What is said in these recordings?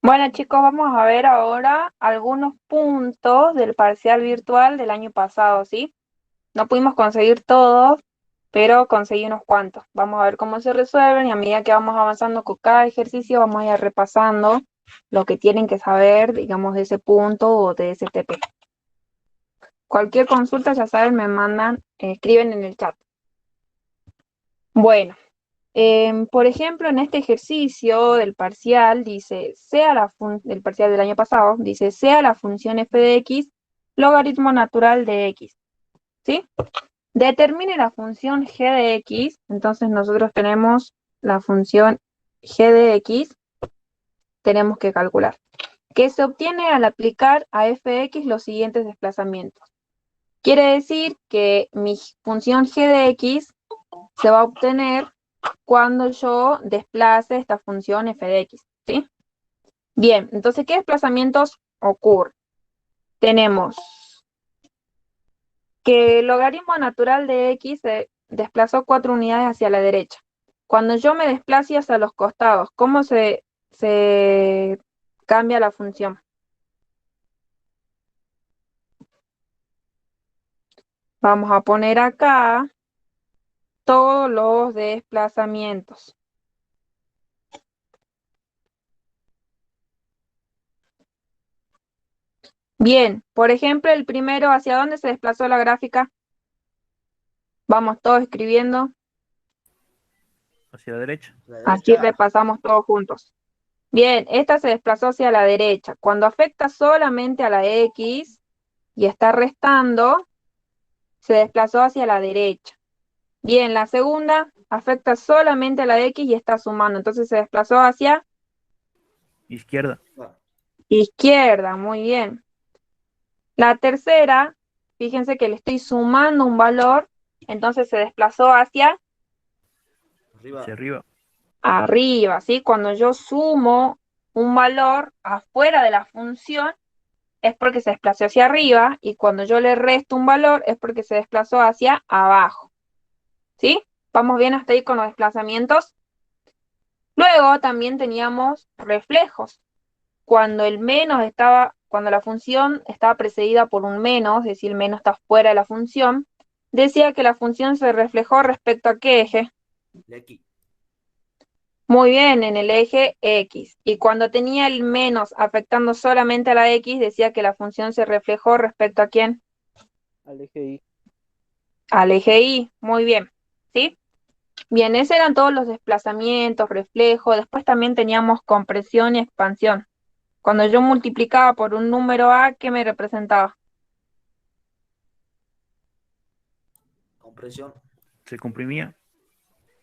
Bueno, chicos, vamos a ver ahora algunos puntos del parcial virtual del año pasado, ¿sí? No pudimos conseguir todos, pero conseguí unos cuantos. Vamos a ver cómo se resuelven y a medida que vamos avanzando con cada ejercicio vamos a ir repasando lo que tienen que saber, digamos, de ese punto o de ese TP. Cualquier consulta, ya saben, me mandan, escriben en el chat. Bueno. Por ejemplo, en este ejercicio del parcial, dice, del parcial del año pasado, dice, sea la función f de x logaritmo natural de x, ¿sí? Determine la función g de x, entonces nosotros tenemos la función g de x, tenemos que calcular, que se obtiene al aplicar a f de x los siguientes desplazamientos. Quiere decir que mi función g de x se va a obtener cuando yo desplace esta función f de x, ¿sí? Bien, entonces, ¿qué desplazamientos ocurren? Tenemos que el logaritmo natural de x se desplazó 4 unidades hacia la derecha. Cuando yo me desplace hacia los costados, ¿cómo se cambia la función? Vamos a poner acá todos los desplazamientos. Bien, por ejemplo, el primero, ¿hacia dónde se desplazó la gráfica? Vamos todos escribiendo. Hacia la derecha. Aquí repasamos todos juntos. Bien, esta se desplazó hacia la derecha. Cuando afecta solamente a la X y está restando, se desplazó hacia la derecha. Bien, la segunda afecta solamente a la X y está sumando. Entonces se desplazó hacia Izquierda. izquierda. Muy bien. La tercera, fíjense que le estoy sumando un valor, entonces se desplazó hacia Hacia arriba. arriba, ¿sí? Cuando yo sumo un valor afuera de la función, es porque se desplazó hacia arriba, y cuando yo le resto un valor es porque se desplazó hacia abajo, ¿sí? ¿Vamos bien hasta ahí con los desplazamientos? Luego también teníamos reflejos. Cuando la función estaba precedida por un menos, es decir, el menos está fuera de la función, decía que la función se reflejó respecto a qué eje. Muy bien, en el eje X. Y cuando tenía el menos afectando solamente a la X, decía que la función se reflejó respecto a quién. Al eje Y. Al eje Y. Muy bien. ¿Sí? Bien, esos eran todos los desplazamientos, reflejos. Después también teníamos compresión y expansión. Cuando yo multiplicaba por un número A, ¿qué me representaba? Compresión. Se comprimía.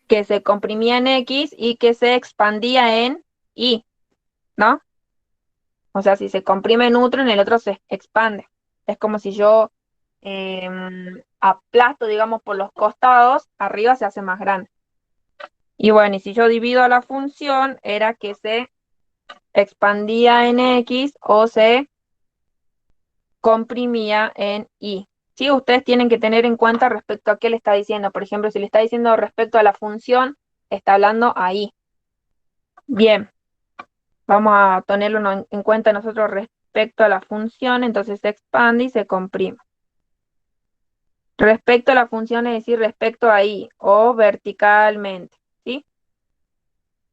Que se comprimía en X y que se expandía en Y, ¿no? O sea, si se comprime en otro, en el otro se expande. Es como si yo aplasto, digamos, por los costados, arriba se hace más grande. Y bueno, y si yo divido a la función, era que se expandía en X o se comprimía en Y. Sí, ustedes tienen que tener en cuenta respecto a qué le está diciendo. Por ejemplo, si le está diciendo respecto a la función, está hablando ahí. Bien, vamos a tenerlo en cuenta nosotros respecto a la función, entonces se expande y se comprime. Respecto a la función, es decir, respecto a Y, o verticalmente, ¿sí?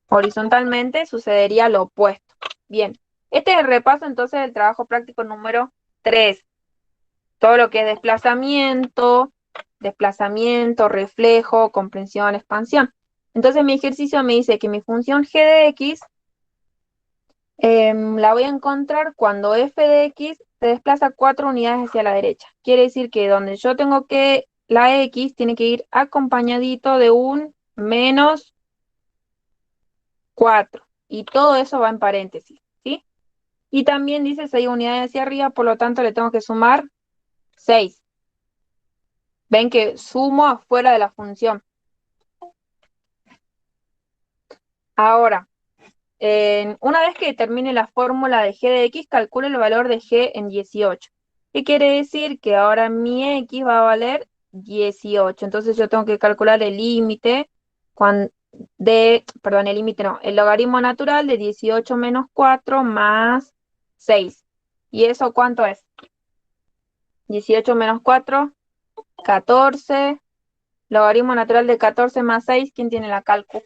Horizontalmente sucedería lo opuesto. Bien, este es el repaso entonces del trabajo práctico número 3. Todo lo que es desplazamiento, reflejo, comprensión, expansión. Entonces mi ejercicio me dice que mi función g de x la voy a encontrar cuando f de x se desplaza 4 unidades hacia la derecha. Quiere decir que donde yo tengo que la x tiene que ir acompañadito de un menos 4. Y todo eso va en paréntesis, ¿sí? Y también dice 6 unidades hacia arriba, por lo tanto le tengo que sumar 6. Ven que sumo afuera de la función. Ahora, una vez que termine la fórmula de g de x, calculo el valor de g en 18. ¿Qué quiere decir? Que ahora mi x va a valer 18. Entonces yo tengo que calcular el límite perdón, el límite no, el logaritmo natural de 18 menos 4 más 6. ¿Y eso cuánto es? 18 menos 4, 14. Logaritmo natural de 14 más 6, ¿quién tiene la cálculo?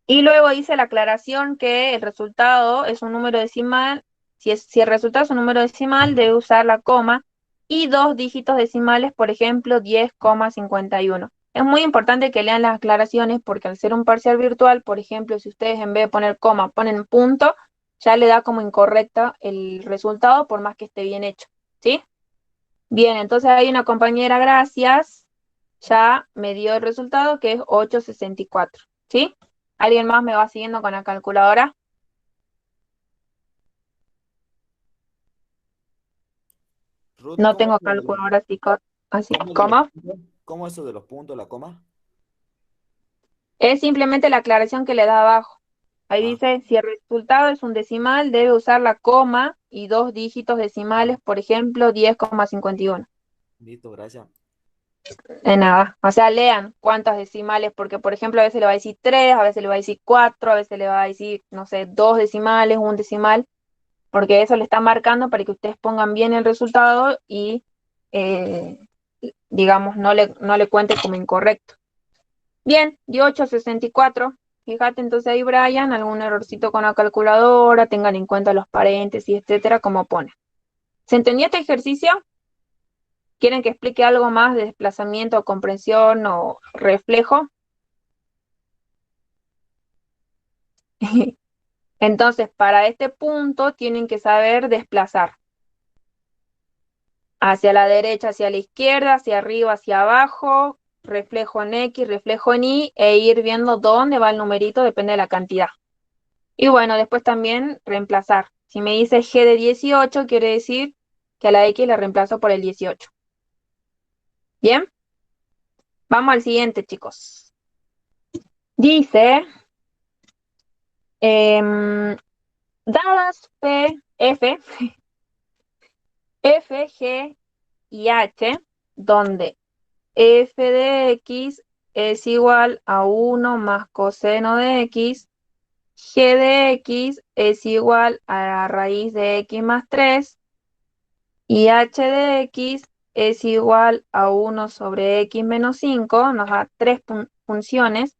Y luego hice la aclaración que el resultado es un número decimal. Si el resultado es un número decimal, debe usar la coma y dos dígitos decimales, por ejemplo, 10,51. Es muy importante que lean las aclaraciones porque al ser un parcial virtual, por ejemplo, si ustedes en vez de poner coma ponen punto, ya le da como incorrecta el resultado por más que esté bien hecho, ¿sí? Bien, entonces hay una compañera, gracias, ya me dio el resultado que es 8,64, ¿sí? ¿Alguien más me va siguiendo con la calculadora? Ruth, No ¿cómo tengo eso de los, calculadora así. cómo de los ¿Cómo? puntos? ¿Cómo eso de los puntos, la coma? Es simplemente la aclaración que le da abajo. Ahí Ah, dice, si el resultado es un decimal, debe usar la coma y dos dígitos decimales, por ejemplo, 10,51. listo, gracias. De nada. O sea, lean cuántas decimales, porque por ejemplo a veces le va a decir 3, a veces le va a decir 4, a veces le va a decir, no sé, dos decimales, un decimal, porque eso le está marcando para que ustedes pongan bien el resultado y, eh, digamos, no le cuente como incorrecto. Bien, dio 8,64. Fíjate entonces ahí, Brian, algún errorcito con la calculadora, tengan en cuenta los paréntesis, etcétera, como pone. ¿Se entendió este ejercicio? ¿Quieren que explique algo más de desplazamiento, comprensión o reflejo? Entonces, para este punto tienen que saber desplazar hacia la derecha, hacia la izquierda, hacia arriba, hacia abajo, reflejo en X, reflejo en Y, e ir viendo dónde va el numerito, depende de la cantidad. Y bueno, después también reemplazar. Si me dice G de 18, quiere decir que a la X la reemplazo por el 18. Bien, vamos al siguiente, chicos. Dice, dadas P, F, F, G y H, donde f de x es igual a 1 más coseno de x, g de x es igual a la raíz de x más 3, y h de x es igual a 1 sobre x menos 5, nos da tres funciones.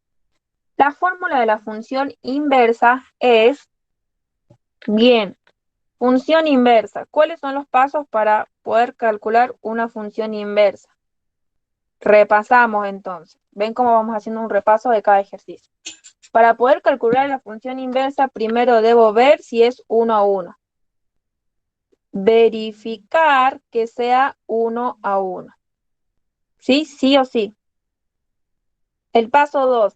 La fórmula de la función inversa es, bien, función inversa. ¿Cuáles son los pasos para poder calcular una función inversa? Repasamos entonces. ¿Ven cómo vamos haciendo un repaso de cada ejercicio? Para poder calcular la función inversa, primero debo ver si es 1 a 1. Verificar que sea 1 a 1. ¿Sí? Sí o sí. El paso 2.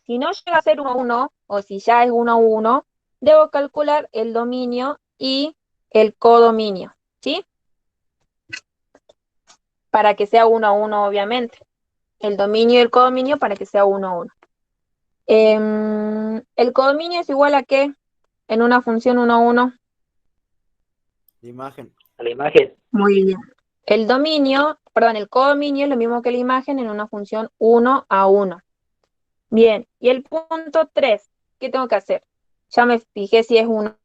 Si no llega a ser 1 a 1, o si ya es 1 a 1, debo calcular el dominio y el codominio. ¿Sí? Para que sea 1 a 1, obviamente. El dominio y el codominio para que sea 1 a 1. ¿El codominio es igual a qué en una función 1 a 1? La imagen. A la imagen. Muy bien. El codominio es lo mismo que la imagen en una función 1 a 1. Bien, y el punto 3, ¿qué tengo que hacer? Ya me fijé si es 1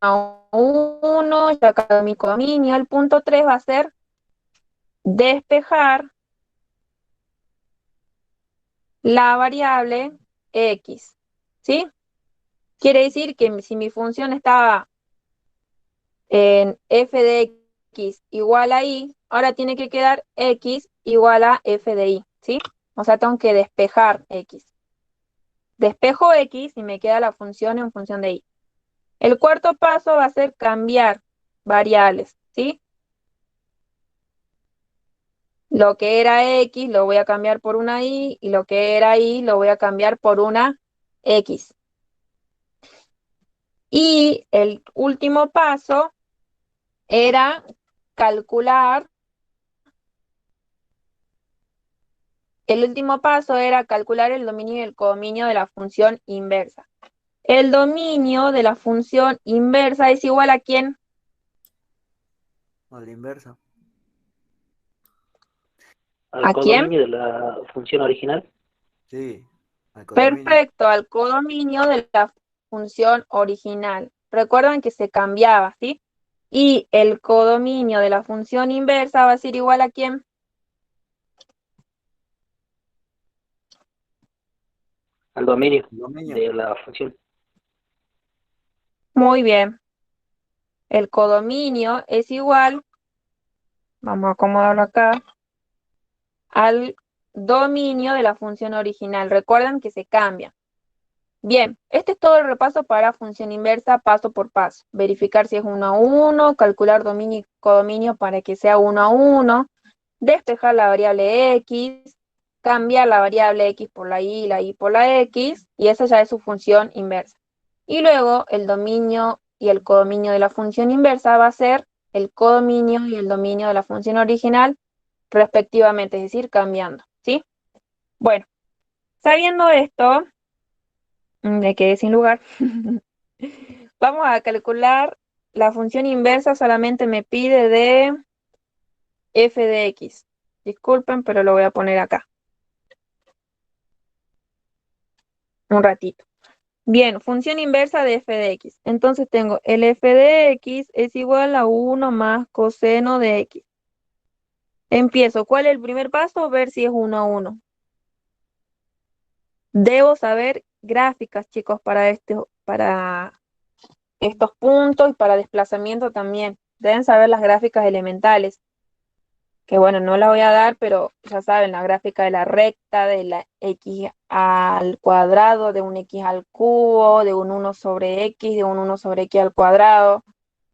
a 1, ya acá mi codominio. El punto 3 va a ser despejar la variable x. ¿Sí? Quiere decir que si mi función estaba en f de x igual a y, ahora tiene que quedar x igual a f de y, ¿sí? O sea, tengo que despejar x. Despejo x y me queda la función en función de y. El cuarto paso va a ser cambiar variables, ¿sí? Lo que era x lo voy a cambiar por una y lo que era y lo voy a cambiar por una x. Y el último paso era calcular. El último paso era calcular el dominio y el codominio de la función inversa. El dominio de la función inversa es igual a ¿quién? A la inversa. ¿Al ¿A quién? codominio de la función original? Sí. Al codominio. Perfecto, al codominio de la función original. Recuerden que se cambiaba, ¿sí? Y el codominio de la función inversa va a ser igual a ¿quién? Al dominio Dominio. de la función. Muy bien. El codominio es igual, vamos a acomodarlo acá, al dominio de la función original. Recuerden que se cambia. Bien, este es todo el repaso para función inversa paso por paso. Verificar si es 1 a 1, calcular dominio y codominio para que sea 1 a 1, despejar la variable x, cambiar la variable x por la y por la x, y esa ya es su función inversa. Y luego el dominio y el codominio de la función inversa va a ser el codominio y el dominio de la función original respectivamente, es decir, cambiando, ¿sí? Bueno, sabiendo esto, me quedé sin lugar. Vamos a calcular la función inversa, solamente me pide de f de x. Disculpen, pero lo voy a poner acá. Un ratito. Bien, función inversa de f de x. Entonces tengo el f de x es igual a 1 más coseno de x. Empiezo. ¿Cuál es el primer paso? Ver si es 1 a 1. Debo saber gráficas, chicos, para estos puntos y para desplazamiento también. Deben saber las gráficas elementales, que bueno, no las voy a dar, pero ya saben, la gráfica de la recta, de la x al cuadrado, de un x al cubo, de un 1 sobre x, de un 1 sobre x al cuadrado,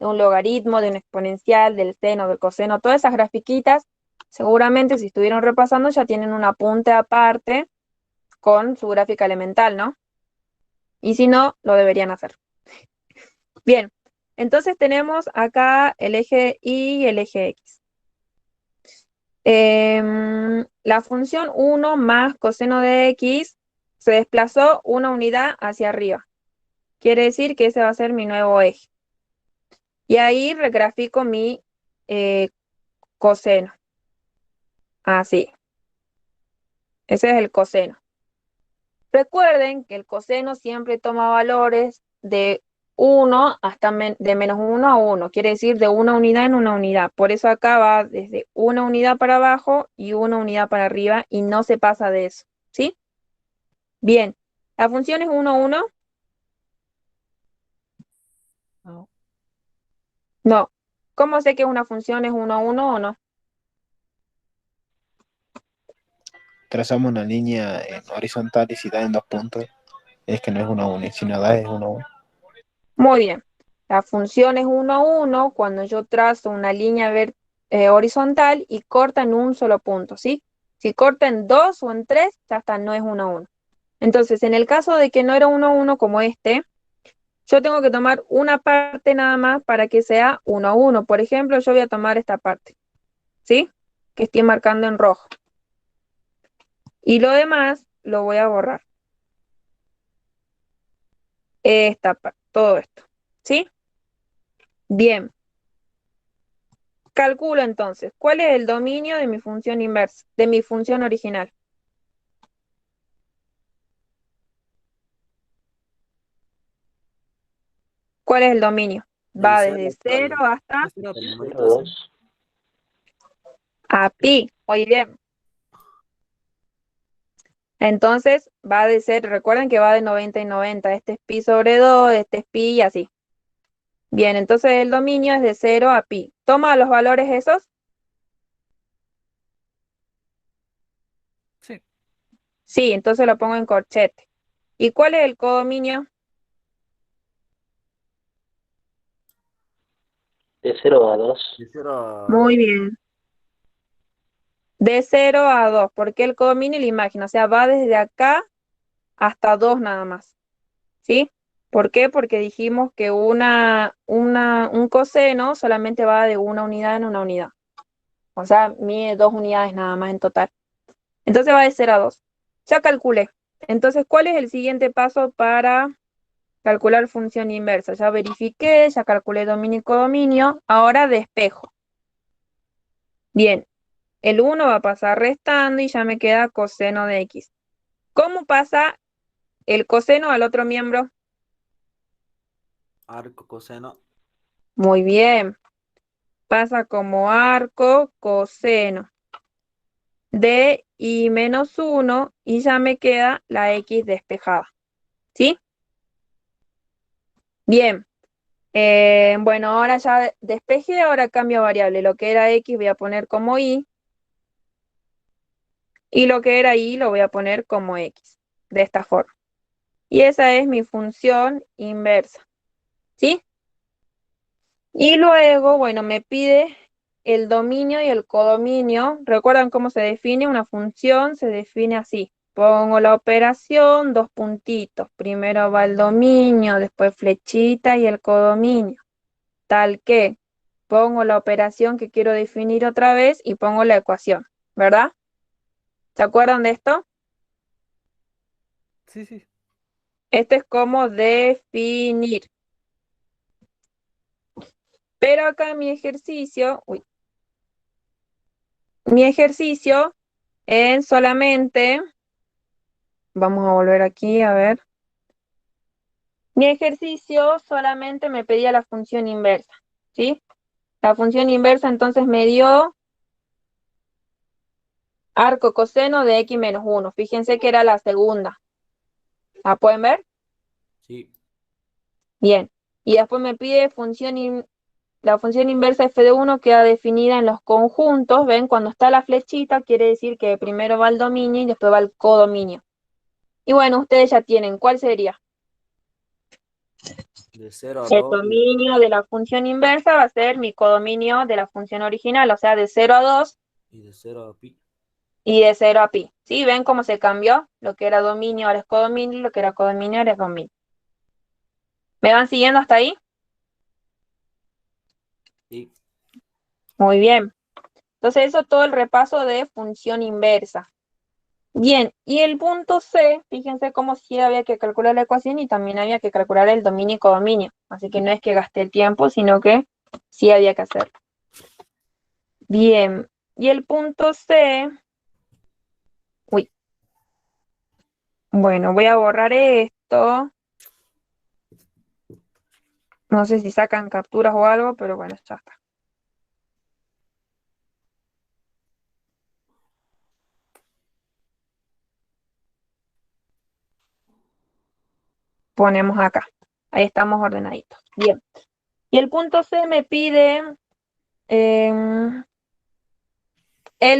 de un logaritmo, de un exponencial, del seno, del coseno, todas esas grafiquitas, seguramente si estuvieron repasando ya tienen un apunte aparte con su gráfica elemental, ¿no? Y si no, lo deberían hacer. Bien, entonces tenemos acá el eje Y y el eje X. La función 1 más coseno de X se desplazó una unidad hacia arriba. Quiere decir que ese va a ser mi nuevo eje. Y ahí regrafico mi coseno. Así. Ese es el coseno. Recuerden que el coseno siempre toma valores de 1 hasta de menos 1 a 1, quiere decir de una unidad en una unidad. Por eso acá va desde una unidad para abajo y una unidad para arriba y no se pasa de eso, ¿sí? Bien, ¿la función es 1 a 1? No. No. ¿Cómo sé que una función es 1 a 1 o no? Trazamos una línea en horizontal y si da en dos puntos, es que no es 1 a 1, y si no da es 1 a 1. Muy bien. La función es 1 a 1 cuando yo trazo una línea horizontal y corta en un solo punto, ¿sí? Si corta en 2 o en 3, ya está, no es 1 a 1. Entonces, en el caso de que no era 1 a 1 como este, yo tengo que tomar una parte nada más para que sea 1 a 1. Por ejemplo, yo voy a tomar esta parte, ¿sí? Que estoy marcando en rojo. Y lo demás lo voy a borrar. Esta parte, todo esto, ¿sí? Bien. Calculo entonces, ¿cuál es el dominio de mi función inversa, de mi función original? ¿Cuál es el dominio? Del Va 0 desde hasta 0 hasta el Del 0 numerito a ese. 2. a pi. Muy bien. Entonces va de ser, recuerden que va de 90 y 90. Este es pi sobre 2, este es pi y así. Bien, entonces el dominio es de 0 a pi. Toma los valores esos. Sí. Sí, entonces lo pongo en corchete. ¿Y cuál es el codominio? De 0 a 2. De 0 a Muy 2. bien. De 0 a 2, porque el codominio y la imagen, o sea, va desde acá hasta 2 nada más. ¿Sí? ¿Por qué? Porque dijimos que un coseno solamente va de una unidad en una unidad. O sea, mide 2 unidades nada más en total. Entonces va de 0 a 2. Ya calculé. Entonces, ¿cuál es el siguiente paso para calcular función inversa? Ya verifiqué, ya calculé dominio y codominio. Ahora despejo. Bien, el 1 va a pasar restando y ya me queda coseno de X. ¿Cómo pasa el coseno al otro miembro? Arco, coseno. Muy bien. Pasa como arco coseno de I menos 1 y ya me queda la X despejada. ¿Sí? Bien. Bueno, ahora ya despejé, ahora cambio variable. Lo que era X voy a poner como Y. Y lo que era Y lo voy a poner como X. De esta forma. Y esa es mi función inversa. ¿Sí? Y luego, bueno, me pide el dominio y el codominio. ¿Recuerdan cómo se define? Una función se define así. Pongo la operación, dos puntitos. Primero va el dominio, después flechita y el codominio. Tal que pongo la operación que quiero definir otra vez y pongo la ecuación, ¿verdad? ¿Se acuerdan de esto? Sí, sí. Esto es como definir. Pero acá mi ejercicio en solamente, vamos a volver aquí a ver. Mi ejercicio solamente me pedía la función inversa, ¿sí? La función inversa entonces me dio arco coseno de X menos 1. Fíjense que era la segunda. ¿La pueden ver? Sí. Bien. Y después me pide la función inversa f de 1 queda definida en los conjuntos. ¿Ven? Cuando está la flechita quiere decir que primero va el dominio y después va el codominio. Y bueno, ustedes ya tienen. ¿Cuál sería? De 0 a El 2 dominio de la función inversa va a ser mi codominio de la función original, o sea, de 0 a 2 y de 0 a pi. y de 0 a pi. ¿Sí? ¿Ven cómo se cambió? Lo que era dominio ahora es codominio, lo que era codominio ahora es dominio. ¿Me van siguiendo hasta ahí? Sí. Muy bien. Entonces eso todo el repaso de función inversa. Bien, y el punto C, fíjense cómo sí había que calcular la ecuación y también había que calcular el dominio y codominio. Así que no es que gasté el tiempo, sino que sí había que hacerlo. Bien, y el punto C, bueno, voy a borrar esto. No sé si sacan capturas o algo, pero bueno, ya está. Ponemos acá. Ahí estamos ordenaditos. Bien. Y el punto C me pide el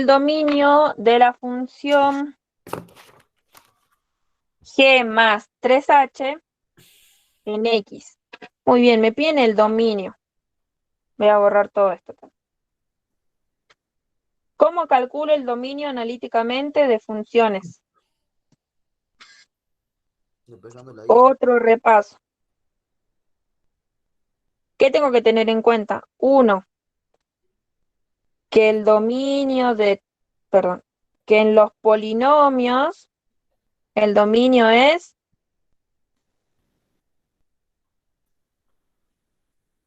dominio de la función g más 3h en x. Muy bien, me piden el dominio. Voy a borrar todo esto. ¿Cómo calculo el dominio analíticamente de funciones? Despejándola ahí. Otro repaso. ¿Qué tengo que tener en cuenta? Uno, que el dominio que en los polinomios el dominio es,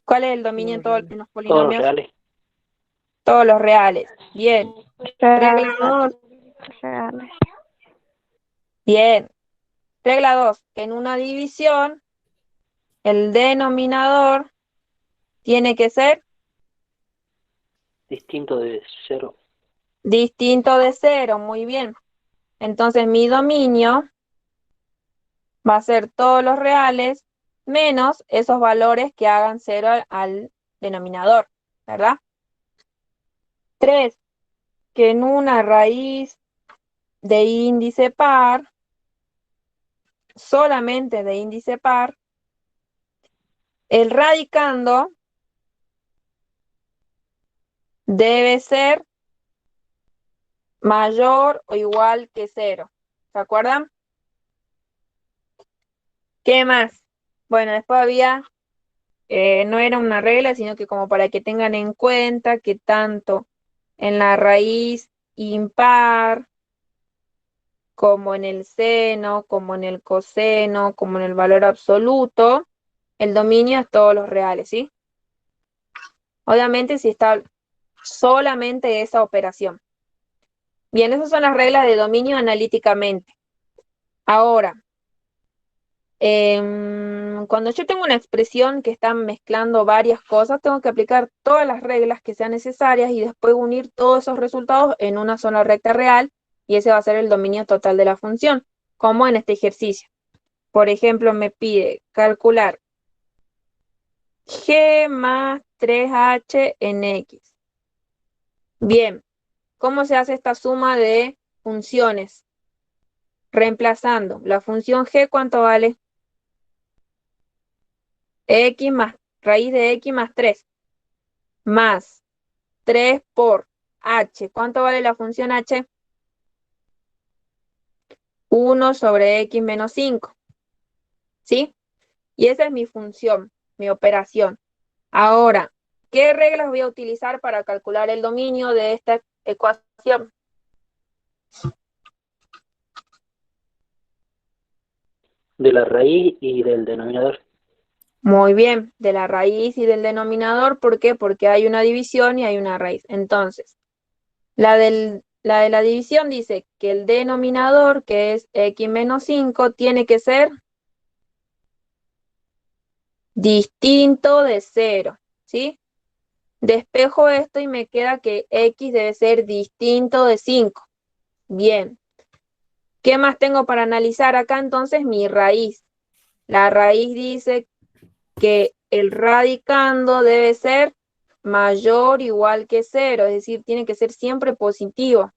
¿cuál es el dominio en Reales. en los Todos los polinomios? reales. Todos los reales. Bien. Regla 2. Reales. Bien. Regla 2. En una división, el denominador tiene que ser Distinto de 0. distinto de 0. Muy bien. Entonces mi dominio va a ser todos los reales menos esos valores que hagan 0 al denominador, ¿verdad? 3, que en una raíz de índice par, solamente de índice par, el radicando debe ser mayor o igual que 0. ¿Se acuerdan? ¿Qué más? Bueno, después había, no era una regla, sino que como para que tengan en cuenta que tanto en la raíz impar, como en el seno, como en el coseno, como en el valor absoluto, el dominio es todos los reales, ¿sí? Obviamente si está solamente esa operación. Bien, esas son las reglas de dominio analíticamente. Ahora, cuando yo tengo una expresión que está mezclando varias cosas, tengo que aplicar todas las reglas que sean necesarias y después unir todos esos resultados en una sola recta real, y ese va a ser el dominio total de la función, como en este ejercicio. Por ejemplo, me pide calcular g más 3h en x. Bien, ¿cómo se hace esta suma de funciones? Reemplazando la función g, ¿cuánto vale? X más raíz de x más 3, más 3 por h. ¿Cuánto vale la función h? 1 sobre x menos 5. ¿Sí? Y esa es mi función, mi operación. Ahora, ¿qué reglas voy a utilizar para calcular el dominio de esta ecuación? De la raíz y del denominador. Muy bien, de la raíz y del denominador. ¿Por qué? Porque hay una división y hay una raíz. Entonces, la de la división dice que el denominador, que es x menos 5, tiene que ser distinto de 0, ¿sí? Despejo esto y me queda que x debe ser distinto de 5. Bien. ¿Qué más tengo para analizar acá? Entonces, mi raíz. La raíz dice que el radicando debe ser mayor o igual que 0, es decir, tiene que ser siempre positivo.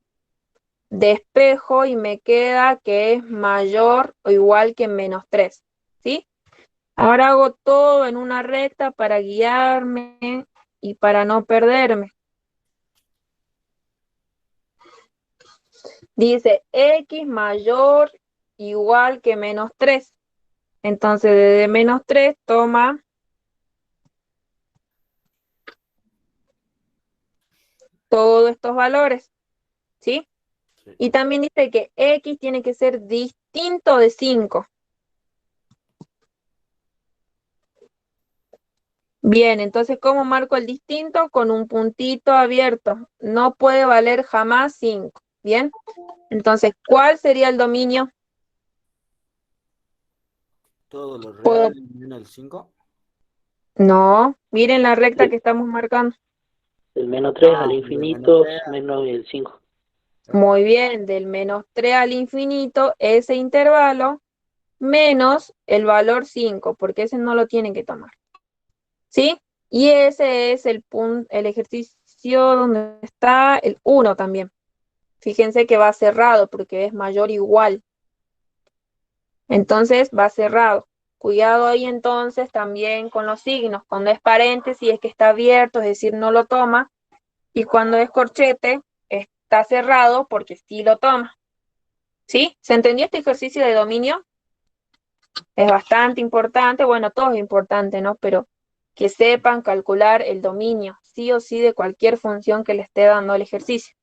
Despejo y me queda que es mayor o igual que menos 3, ¿sí? Ahora hago todo en una recta para guiarme y para no perderme. Dice x mayor o igual que menos 3. Entonces, desde menos 3 toma todos estos valores, ¿sí? Sí. Y también dice que x tiene que ser distinto de 5. Bien, entonces, ¿cómo marco el distinto? Con un puntito abierto. No puede valer jamás 5. Bien, entonces, ¿cuál sería el dominio? Todo lo Puedo... real menos el 5. No, miren la recta que Del, estamos marcando. del menos 3 al Ah, de menos infinito 3. menos el 5. Muy bien, del menos 3 al infinito, ese intervalo, menos el valor 5, porque ese no lo tienen que tomar. ¿Sí? Y ese es el punto, el ejercicio donde está el 1 también. Fíjense que va cerrado porque es mayor o igual. Entonces va cerrado. Cuidado ahí entonces también con los signos. Cuando es paréntesis es que está abierto, es decir, no lo toma. Y cuando es corchete está cerrado porque sí lo toma. ¿Sí? ¿Se entendió este ejercicio de dominio? Es bastante importante. Bueno, todo es importante, ¿no? Pero que sepan calcular el dominio, sí o sí, de cualquier función que le esté dando el ejercicio.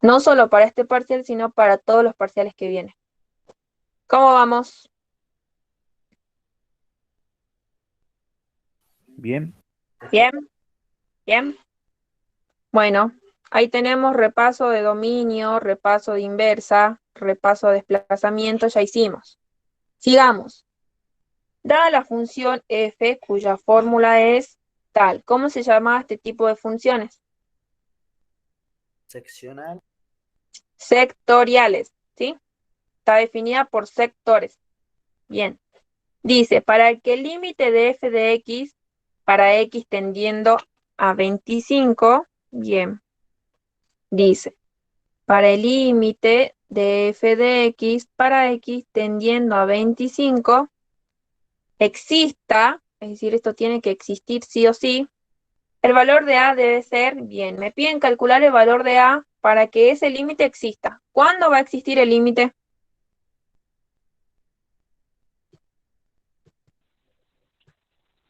No solo para este parcial, sino para todos los parciales que vienen. ¿Cómo vamos? Bien. ¿Bien? ¿Bien? Bueno, ahí tenemos repaso de dominio, repaso de inversa, repaso de desplazamiento, ya hicimos. Sigamos. Dada la función f, cuya fórmula es tal, ¿cómo se llama este tipo de funciones? Seccional. Sectoriales, ¿sí? Está definida por sectores. Bien. Dice, para que el límite de f de x para x tendiendo a 25, bien, dice, para el límite de f de x para x tendiendo a 25, exista, es decir, esto tiene que existir sí o sí, el valor de a debe ser, bien, me piden calcular el valor de a para que ese límite exista. ¿Cuándo va a existir el límite?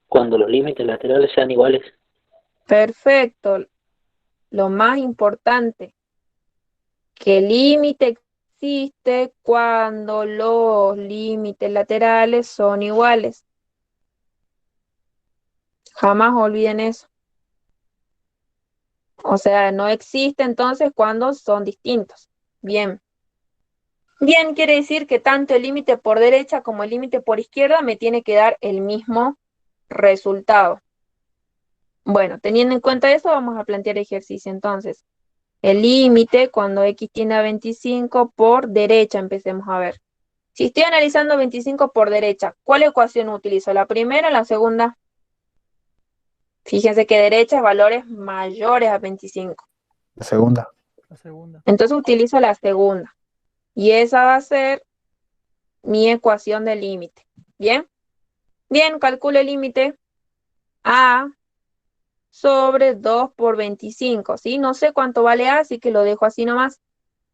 Cuando los límites laterales sean iguales. Perfecto. Lo más importante, que el límite existe cuando los límites laterales son iguales. Jamás olviden eso. O sea, no existe entonces cuando son distintos. Bien. Bien quiere decir que tanto el límite por derecha como el límite por izquierda me tiene que dar el mismo resultado. Bueno, teniendo en cuenta eso, vamos a plantear ejercicio entonces. El límite cuando x tiende a 25 por derecha, empecemos a ver. Si estoy analizando 25 por derecha, ¿cuál ecuación utilizo? ¿La primera o la segunda? Fíjense que derecha es valores mayores a 25. La segunda. La segunda. Entonces utilizo la segunda. Y esa va a ser mi ecuación de límite. ¿Bien? Bien, calculo el límite a sobre 2 por 25, ¿sí? No sé cuánto vale a, así que lo dejo así nomás.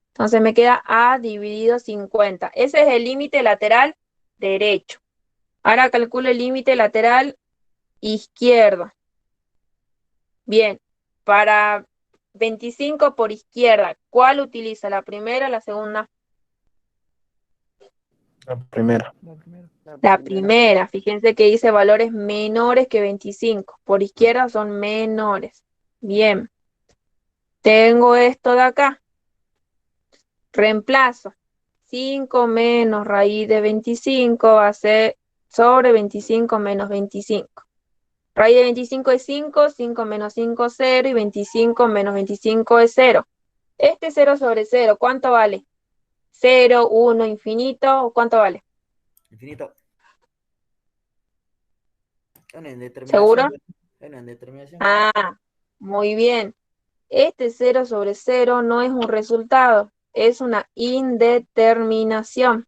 Entonces me queda a dividido 50. Ese es el límite lateral derecho. Ahora calculo el límite lateral izquierdo. Bien, para 25 por izquierda, ¿cuál utiliza? ¿La primera o la segunda? La primera. La primera. La primera, fíjense que dice valores menores que 25. Por izquierda son menores. Bien. Tengo esto de acá. Reemplazo. 5 menos raíz de 25 va a ser sobre 25 menos 25. Raíz de 25 es 5, 5 menos 5 es 0 y 25 menos 25 es 0. Este 0 sobre 0, ¿cuánto vale? 0, 1, infinito, ¿cuánto vale? Infinito. Es una ¿Seguro? indeterminación. Es una indeterminación. Ah, muy bien. Este 0 sobre 0 no es un resultado, es una indeterminación.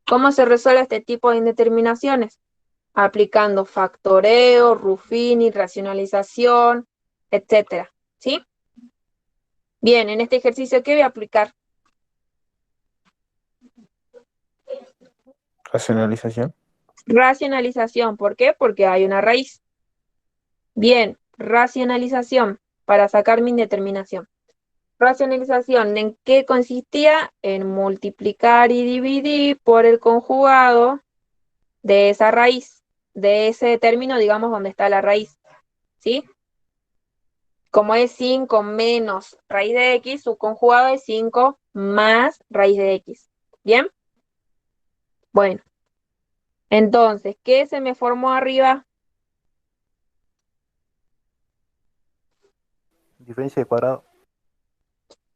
¿Cómo se resuelve este tipo de indeterminaciones? Aplicando factoreo, Ruffini, racionalización, etcétera. ¿Sí? Bien, en este ejercicio, ¿qué voy a aplicar? Racionalización. Racionalización. ¿Por qué? Porque hay una raíz. Bien, racionalización para sacar mi indeterminación. Racionalización, ¿en qué consistía? En multiplicar y dividir por el conjugado de esa raíz, de ese término, digamos, donde está la raíz. ¿Sí? Como es 5 menos raíz de x, su conjugado es 5 más raíz de x. ¿Bien? Bueno, entonces, ¿qué se me formó arriba? Diferencia de cuadrado.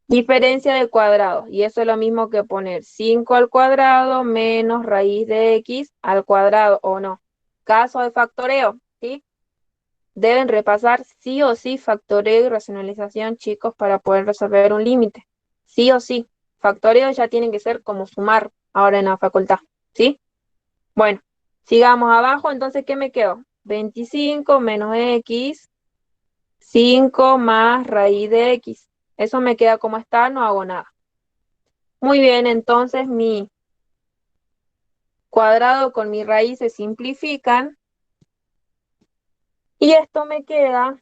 Diferencia de cuadrado. Y eso es lo mismo que poner 5 al cuadrado menos raíz de x al cuadrado, ¿o no? Caso de factoreo, ¿sí? Deben repasar sí o sí factoreo y racionalización, chicos, para poder resolver un límite. Sí o sí. Factoreo ya tienen que ser como sumar ahora en la facultad, ¿sí? Bueno, sigamos abajo. Entonces, ¿qué me quedó? 25 menos x, 5 más raíz de x. Eso me queda como está, no hago nada. Muy bien, entonces mi cuadrado con mi raíz se simplifican. Y esto me queda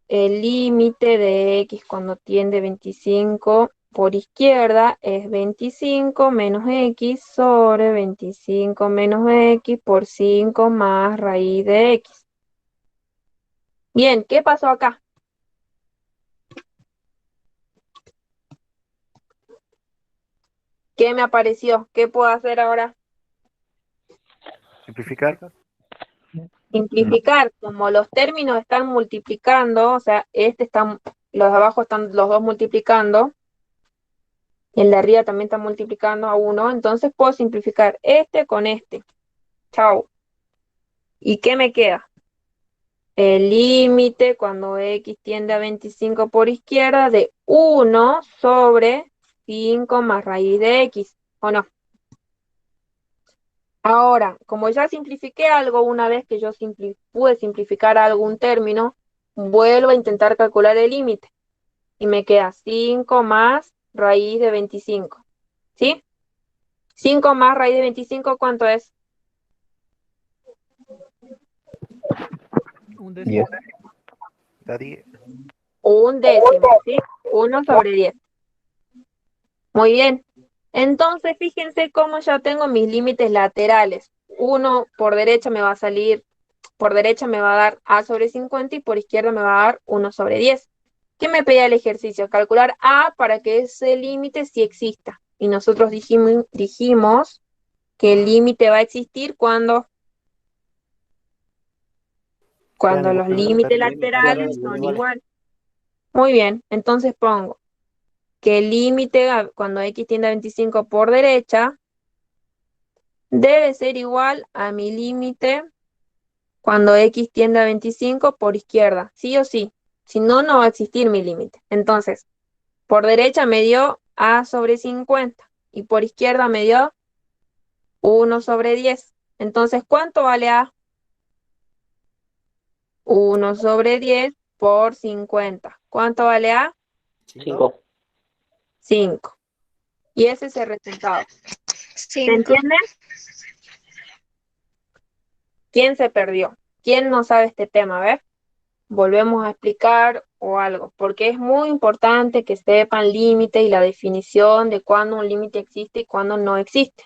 el límite de x cuando tiende 25 por izquierda es 25 menos x sobre 25 menos x por 5 más raíz de x. Bien, ¿qué pasó acá? ¿Qué me apareció? ¿Qué puedo hacer ahora? Simplificar. Simplificar. Como los términos están multiplicando, o sea, los de abajo están los dos multiplicando, y el de arriba también está multiplicando a 1, entonces puedo simplificar este con este. Chao. ¿Y qué me queda? El límite cuando x tiende a 25 por izquierda de 1 sobre 5 más raíz de x, ¿o no? Ahora, como ya simplifiqué algo, una vez que yo pude simplificar algún término, vuelvo a intentar calcular el límite. Y me queda 5 más raíz de 25. ¿Sí? 5 más raíz de 25, ¿cuánto es? Un 10. décimo. Da 10. Un décimo, ¿sí? 1 sobre 10. Muy bien. Entonces, fíjense cómo ya tengo mis límites laterales. Uno por derecha me va a salir, por derecha me va a dar a sobre 50 y por izquierda me va a dar 1 sobre 10. ¿Qué me pedía el ejercicio? Calcular A para que ese límite sí exista. Y nosotros dijimos que el límite va a existir cuando los límites laterales son iguales. Muy bien, entonces pongo que el límite cuando x tiende a 25 por derecha debe ser igual a mi límite cuando x tiende a 25 por izquierda, sí o sí. Si no, no va a existir mi límite. Entonces, por derecha me dio a sobre 50 y por izquierda me dio 1 sobre 10. Entonces, ¿cuánto vale a? 1 sobre 10 por 50. ¿Cuánto vale a? 5. 5. Y ese es el resultado. ¿Se 5. entiende? ¿Quién se perdió? ¿Quién no sabe este tema? A ver, volvemos a explicar o algo, porque es muy importante que sepan límite y la definición de cuándo un límite existe y cuándo no existe.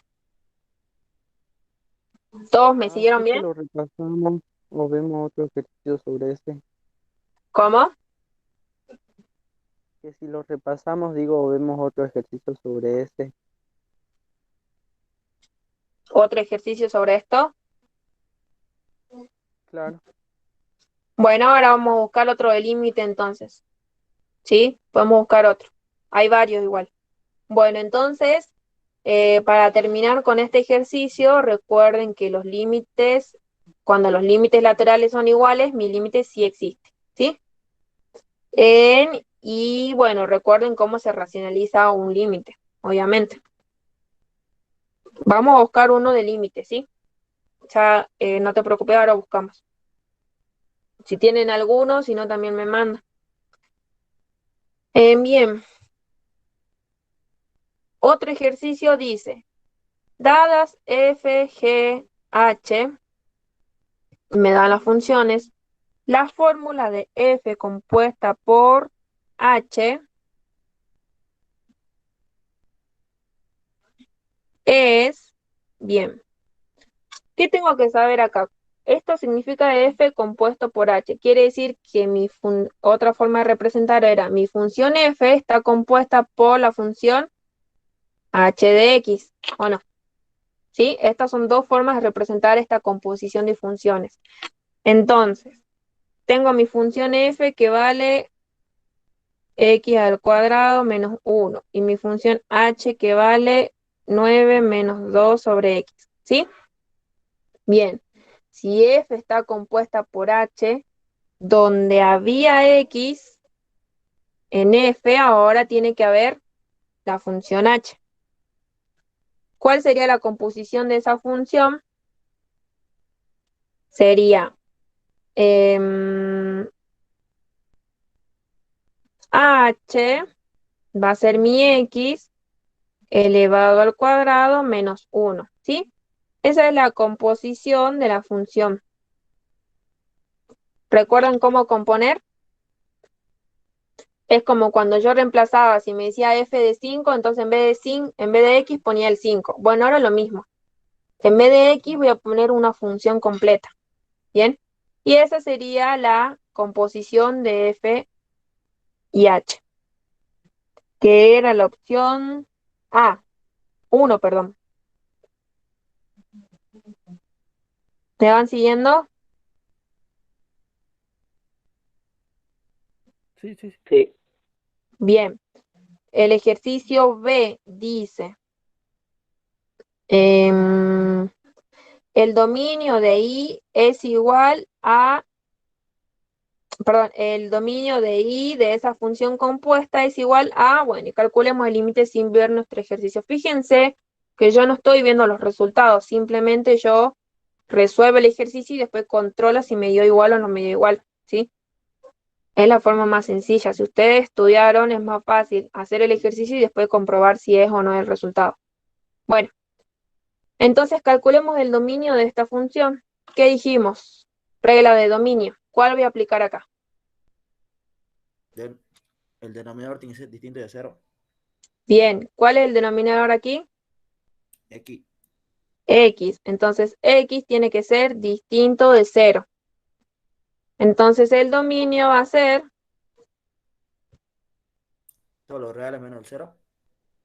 ¿Todos me siguieron Sí que bien? lo repasamos o vemos otro ejercicio sobre ese. ¿Cómo? Que si lo repasamos, digo, o vemos otro ejercicio sobre ese. ¿Otro ejercicio sobre esto? Claro. Bueno, ahora vamos a buscar otro de límite entonces. ¿Sí? Podemos buscar otro. Hay varios igual. Bueno, entonces, para terminar con este ejercicio, recuerden que los límites, cuando los límites laterales son iguales, mi límite sí existe. ¿Sí? Y bueno, recuerden cómo se racionaliza un límite, obviamente. Vamos a buscar uno de límite, ¿sí? Ya no te preocupes, ahora buscamos. Si tienen alguno, si no, también me mandan. Bien. Otro ejercicio dice, dadas f, g, h, me dan las funciones, la fórmula de f compuesta por h es, bien, ¿qué tengo que saber acá? Esto significa f compuesto por h. Quiere decir que otra forma de representar era mi función f está compuesta por la función h de x, ¿o no? ¿Sí? Estas son dos formas de representar esta composición de funciones. Entonces, tengo mi función f que vale x al cuadrado menos 1 y mi función h que vale 9 menos 2 sobre x, ¿sí? Bien, si f está compuesta por h, donde había x, en f ahora tiene que haber la función h. ¿Cuál sería la composición de esa función? Sería h va a ser mi x elevado al cuadrado menos 1, ¿sí? Esa es la composición de la función. ¿Recuerdan cómo componer? Es como cuando yo reemplazaba, si me decía f de 5, entonces en vez de x ponía el 5. Bueno, ahora lo mismo. En vez de x voy a poner una función completa. ¿Bien? Y esa sería la composición de f y h, que era la opción A, 1, perdón. ¿Me van siguiendo? Sí, sí, sí. Sí. Bien. El ejercicio B dice, el dominio de I es igual a, perdón, el dominio de I de esa función compuesta es igual a, bueno, y calculemos el límite sin ver nuestro ejercicio. Fíjense que yo no estoy viendo los resultados, simplemente yo resuelvo el ejercicio y después controlo si me dio igual o no me dio igual, ¿sí? Es la forma más sencilla. Si ustedes estudiaron, es más fácil hacer el ejercicio y después comprobar si es o no el resultado. Bueno, entonces calculemos el dominio de esta función. ¿Qué dijimos? Regla de dominio. ¿Cuál voy a aplicar acá? El denominador tiene que ser distinto de 0. Bien, ¿cuál es el denominador aquí? X. X. Entonces, X tiene que ser distinto de 0. Entonces, el dominio va a ser Todos los reales menos el 0.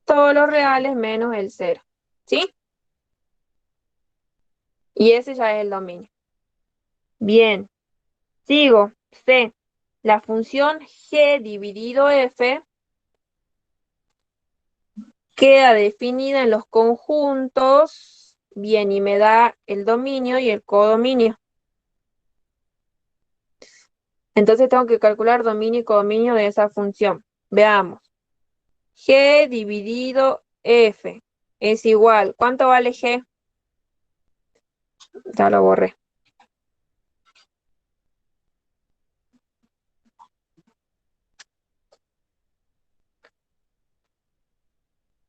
Todos los reales menos el 0. ¿Sí? Y ese ya es el dominio. Bien. Sigo. C. La función g dividido f queda definida en los conjuntos. Bien, y me da el dominio y el codominio. Entonces tengo que calcular dominio y codominio de esa función. Veamos. G dividido F es igual. ¿Cuánto vale G? Ya lo borré.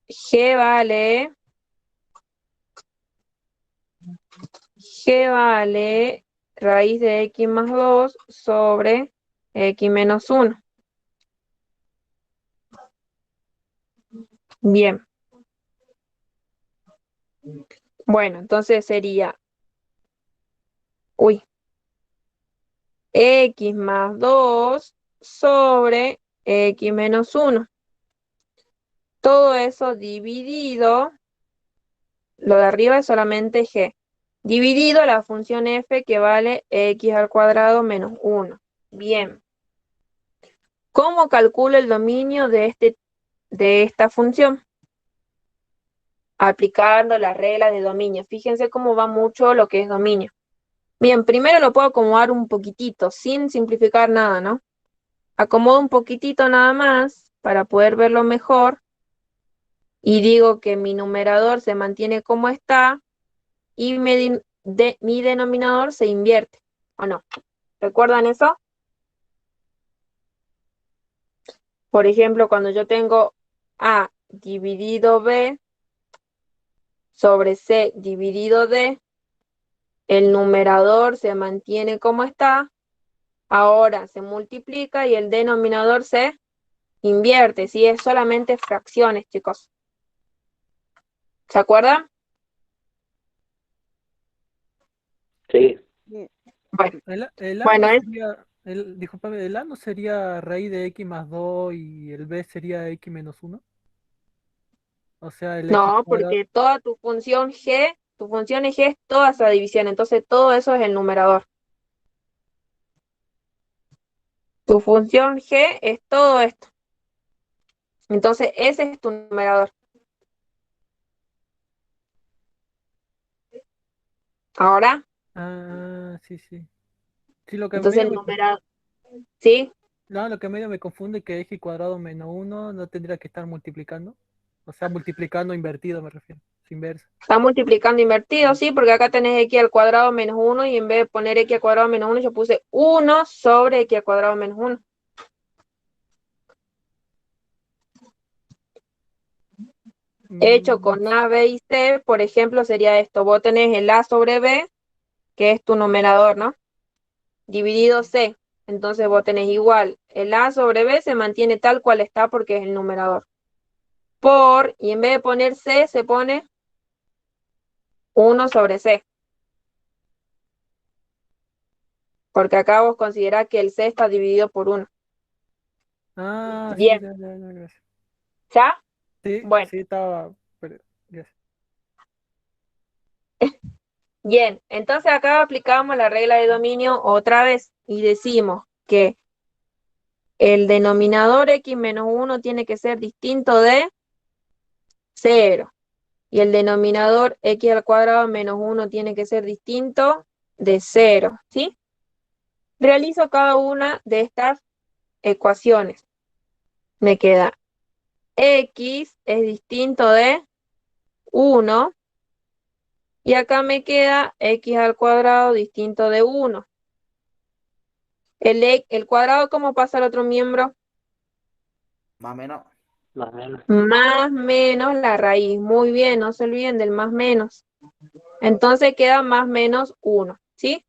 G vale raíz de x más 2 sobre x menos 1. Bien. Bueno, entonces sería, x más 2 sobre x menos 1. Todo eso dividido, lo de arriba es solamente g, dividido la función f que vale x al cuadrado menos 1. Bien. ¿Cómo calculo el dominio de esta función? Aplicando la regla de dominio. Fíjense cómo va mucho lo que es dominio. Bien, primero lo puedo acomodar un poquitito, sin simplificar nada, ¿no? Acomodo un poquitito nada más para poder verlo mejor. Y digo que mi numerador se mantiene como está y mi denominador se invierte, ¿o no? ¿Recuerdan eso? Por ejemplo, cuando yo tengo A dividido B sobre C dividido D, el numerador se mantiene como está, ahora se multiplica y el denominador se invierte, ¿sí? Es solamente fracciones, chicos. ¿Se acuerdan? Sí. Bueno, El A bueno, no sería, discúlpame, el A no sería raíz de x más 2 y el B sería x menos 1. O sea, el x no, cuadrado. porque toda tu función G es toda esa división, entonces todo eso es el numerador. Tu función G es todo esto. Entonces ese es tu numerador. Ahora, Ah, sí, sí. Sí, lo que entonces medio el me, numerador, ¿sí? no, lo que medio me confunde es que x cuadrado menos 1 no tendría que estar multiplicando. O sea, multiplicando invertido me refiero, es inverso. Está multiplicando invertido, sí, porque acá tenés x al cuadrado menos 1 y en vez de poner x al cuadrado menos 1, yo puse 1 sobre x al cuadrado menos 1. Hecho Mm, con A, B y C, por ejemplo, sería esto. Vos tenés el A sobre B, que es tu numerador, ¿no? Dividido C. Entonces vos tenés igual. El A sobre B se mantiene tal cual está porque es el numerador. Y en vez de poner C, se pone 1 sobre C. Porque acá vos considerás que el C está dividido por 1. ah, sí, Bien, ya, ya, ya, gracias. ¿ya? Sí, Bueno, sí, estaba. Gracias. bien. Entonces acá aplicamos la regla de dominio otra vez y decimos que el denominador x menos 1 tiene que ser distinto de 0. Y el denominador x al cuadrado menos 1 tiene que ser distinto de 0, ¿sí? Realizo cada una de estas ecuaciones. Me queda x es distinto de 1 y acá me queda x al cuadrado distinto de 1. El cuadrado, ¿cómo pasa al otro miembro? Más o menos. Más o menos. Más menos la raíz. Muy bien, no se olviden del más menos. Entonces queda más menos 1, ¿sí?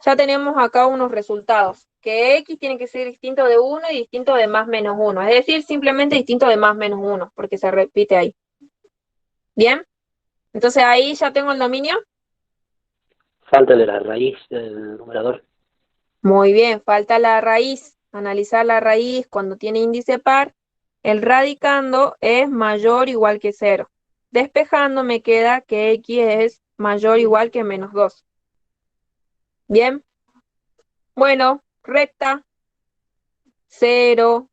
Ya tenemos acá unos resultados, que x tiene que ser distinto de 1 y distinto de más menos 1, es decir, simplemente distinto de más menos 1, porque se repite ahí. ¿Bien? Entonces ahí ya tengo el dominio. Falta de la raíz del numerador. Muy bien, falta la raíz. Analizar la raíz cuando tiene índice par El radicando es mayor o igual que 0. Despejando me queda que x es mayor o igual que menos 2. Bien. Bueno, recta. 0,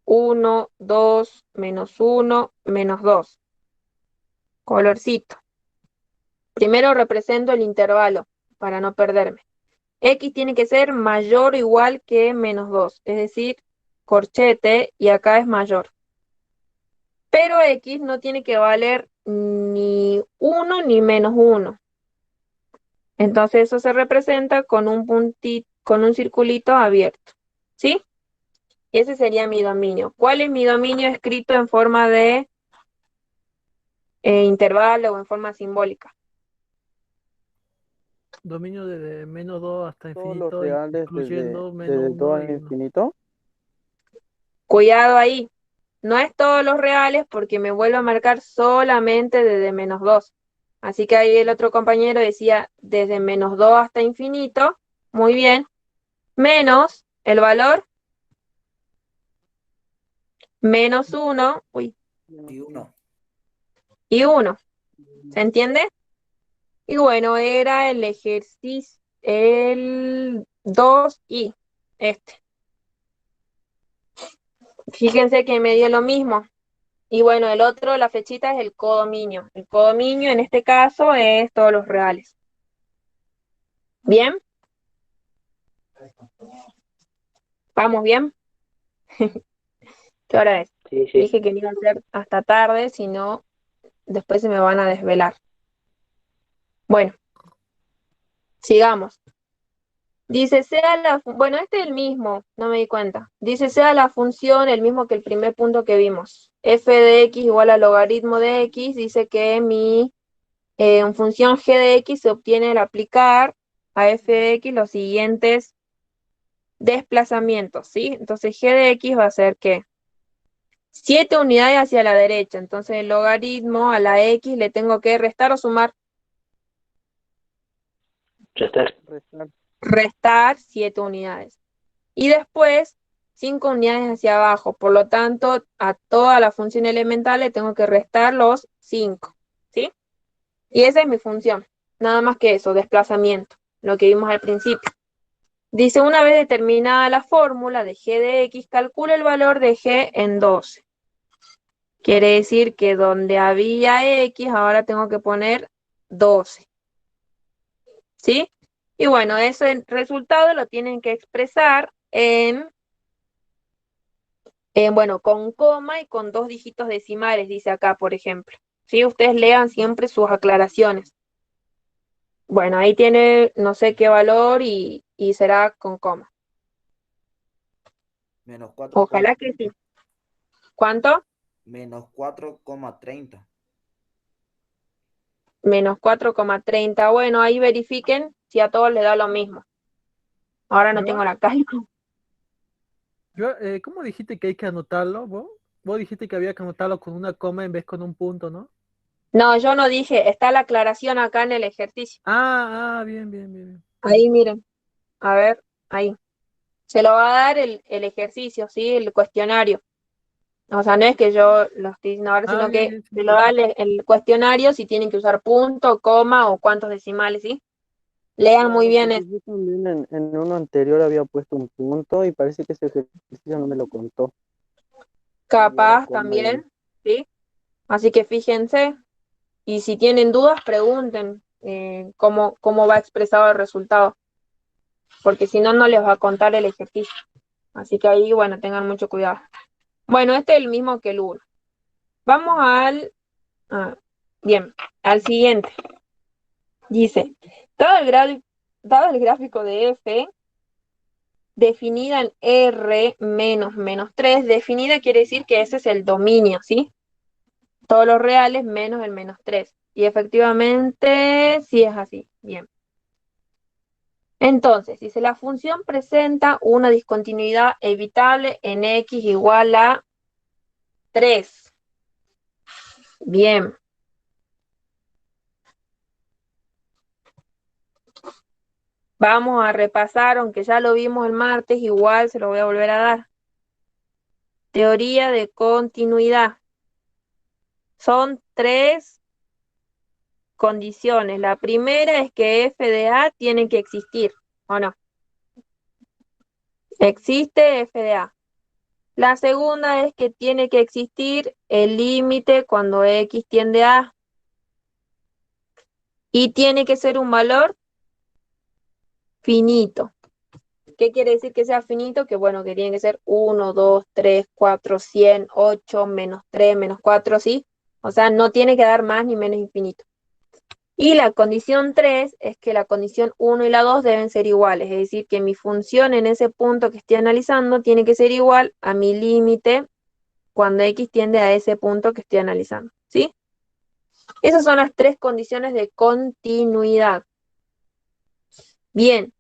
1, 2, menos 1, menos 2. Colorcito. Primero represento el intervalo para no perderme. X tiene que ser mayor o igual que menos 2, es decir, corchete, y acá es mayor. Pero X no tiene que valer ni 1 ni menos 1. Entonces eso se representa con un puntito, con un circulito abierto. ¿Sí? Ese sería mi dominio. ¿Cuál es mi dominio escrito en forma de intervalo o en forma simbólica? Dominio desde menos 2 hasta Todos los infinito, reales incluyendo menos desde 2 1 al y 1. infinito. Cuidado ahí. No es todos los reales porque me vuelvo a marcar solamente desde menos 2. Así que ahí el otro compañero decía desde menos 2 hasta infinito. Muy bien. Menos el valor menos 1. Uy, Y 1. y 1. ¿Se entiende? Y bueno, era el ejercicio, el 2i, este. Fíjense que me dio lo mismo. Y bueno, el otro, la flechita, es el codominio. El codominio en este caso es todos los reales. ¿Bien? ¿Vamos bien? ¿Qué hora es? Sí, sí. Dije que no iba a ser hasta tarde, si no, después se me van a desvelar. Bueno, sigamos. Dice, bueno, este es el mismo, no me di cuenta. Dice, sea la función el mismo que el primer punto que vimos. F de x igual al logaritmo de x. Dice que mi función g de x se obtiene al aplicar a f de x los siguientes desplazamientos, ¿sí? Entonces g de x va a ser que 7 unidades hacia la derecha. Entonces el logaritmo a la x le tengo que restar o sumar. Restar. Restar. Restar 7 unidades. Y después 5 unidades hacia abajo. Por lo tanto, a toda la función elemental le tengo que restar los 5. ¿Sí? Y esa es mi función. Nada más que eso, desplazamiento. Lo que vimos al principio. Dice, una vez determinada la fórmula de g de x, calcula el valor de g en 12. Quiere decir que donde había x, ahora tengo que poner 12. ¿Sí? Y bueno, ese resultado lo tienen que expresar bueno, con coma y con 2 dígitos decimales, dice acá, por ejemplo. ¿Sí? Ustedes lean siempre sus aclaraciones. Bueno, ahí tiene no sé qué valor y será con coma. Menos 4, Ojalá que sí. ¿Cuánto? menos 4,30. Menos 4,30. Bueno, ahí verifiquen si a todos les da lo mismo. Ahora no tengo la cálculo. ¿Cómo dijiste que hay que anotarlo, vos? Vos dijiste que había que anotarlo con una coma en vez con un punto, ¿no? No, yo no dije, está la aclaración acá en el ejercicio. Bien, bien, bien, bien. Ahí miren, a ver, ahí. Se lo va a dar el ejercicio, ¿sí? El cuestionario. O sea, no es que yo lo estoy diciendo ahora, sino Bien, que bien, sí, se lo sí. da el cuestionario si tienen que usar punto, coma o cuántos decimales, ¿sí? Lean muy Claro, bien porque eso. yo también en uno anterior había puesto un punto y parece que ese ejercicio no me lo contó. Y era Capaz coma igual. también, ¿sí? Así que fíjense, y si tienen dudas, pregunten cómo va expresado el resultado, porque si no, no les va a contar el ejercicio. Así que ahí, bueno, tengan mucho cuidado. Bueno, este es el mismo que el 1. Vamos ah, bien, al siguiente. Dice, dado el gráfico de f, definida en R menos 3, definida quiere decir que ese es el dominio, ¿sí? Todos los reales menos el menos 3. Y efectivamente, sí es así. Bien. Entonces, dice, la función presenta una discontinuidad evitable en x igual a 3. Bien. Vamos a repasar, aunque ya lo vimos el martes, igual se lo voy a volver a dar. teoría de continuidad. Son 3 condiciones. La primera es que f de A tiene que existir, ¿o no? Existe f de A. La segunda es que tiene que existir el límite cuando x tiende a A. Y tiene que ser un valor finito. ¿Qué quiere decir que sea finito? Que bueno, que tiene que ser 1, 2, 3, 4, 100, 8, menos 3, menos 4, ¿sí? O sea, no tiene que dar más ni menos infinito. Y la condición 3 es que la condición 1 y la 2 deben ser iguales, es decir, que mi función en ese punto que estoy analizando tiene que ser igual a mi límite cuando x tiende a ese punto que estoy analizando, ¿sí? Esas son las 3 condiciones de continuidad. Bien,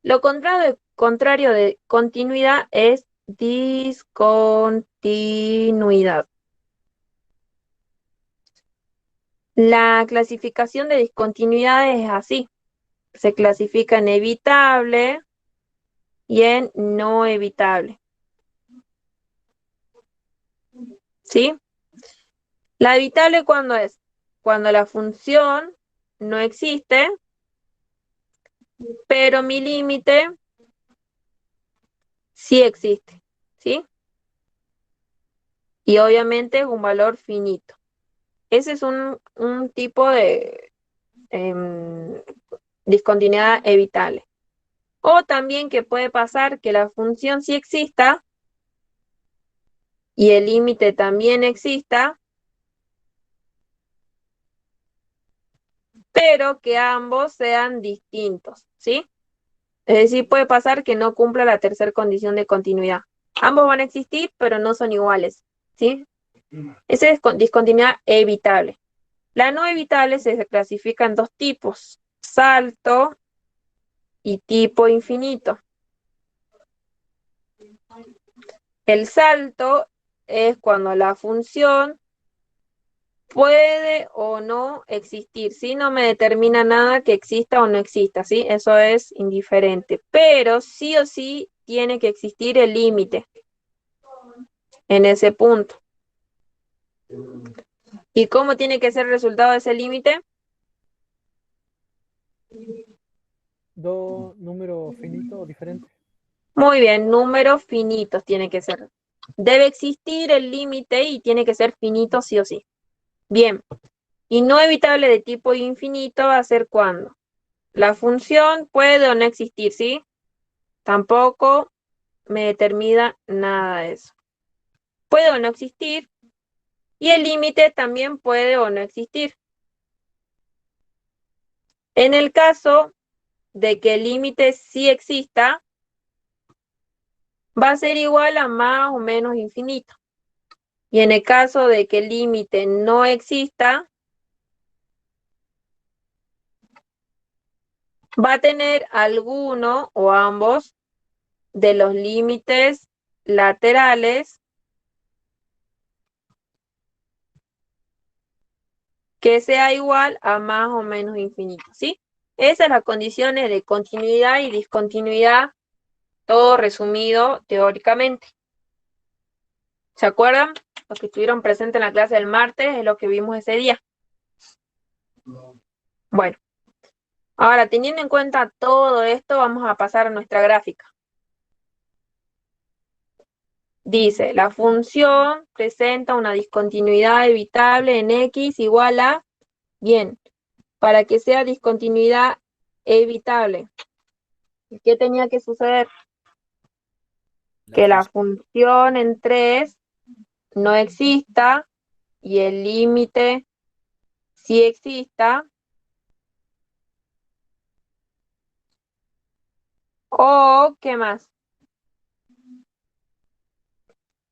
lo contrario de continuidad es discontinuidad. La clasificación de discontinuidad es así. Se clasifica en evitable y en no evitable. ¿Sí? La evitable, ¿cuándo es? Cuando la función no existe, pero mi límite sí existe. ¿Sí? Y obviamente es un valor finito. Ese es un tipo de discontinuidad evitable. O también que puede pasar que la función sí exista y el límite también exista, pero que ambos sean distintos, ¿sí? Es decir, puede pasar que no cumpla la tercera condición de continuidad. Ambos van a existir, pero no son iguales, ¿sí? Esa es discontinuidad evitable. La no evitable se clasifica en 2 tipos, salto y tipo infinito. El salto es cuando la función puede o no existir, ¿sí? No me determina nada que exista o no exista, ¿sí? Eso es indiferente. Pero sí o sí tiene que existir el límite en ese punto. ¿Y cómo tiene que ser el resultado de ese límite? ¿Dos números finitos o diferentes? Muy bien, números finitos tiene que ser. Debe existir el límite y tiene que ser finito sí o sí. Bien. Y no evitable de tipo infinito va a ser cuando la función puede o no existir, ¿sí? Tampoco me determina nada de eso. Puede o no existir y el límite también puede o no existir. En el caso de que el límite sí exista, va a ser igual a más o menos infinito. Y en el caso de que el límite no exista, va a tener alguno o ambos de los límites laterales que sea igual a más o menos infinito, ¿sí? Esas son las condiciones de continuidad y discontinuidad, todo resumido teóricamente. ¿Se acuerdan? Los que estuvieron presentes en la clase del martes es lo que vimos ese día. Bueno, ahora teniendo en cuenta todo esto, vamos a pasar a nuestra gráfica. Dice, la función presenta una discontinuidad evitable en x igual a, bien, para que sea discontinuidad evitable, ¿qué tenía que suceder? Que la función en 3 no exista y el límite sí exista, o ¿qué más?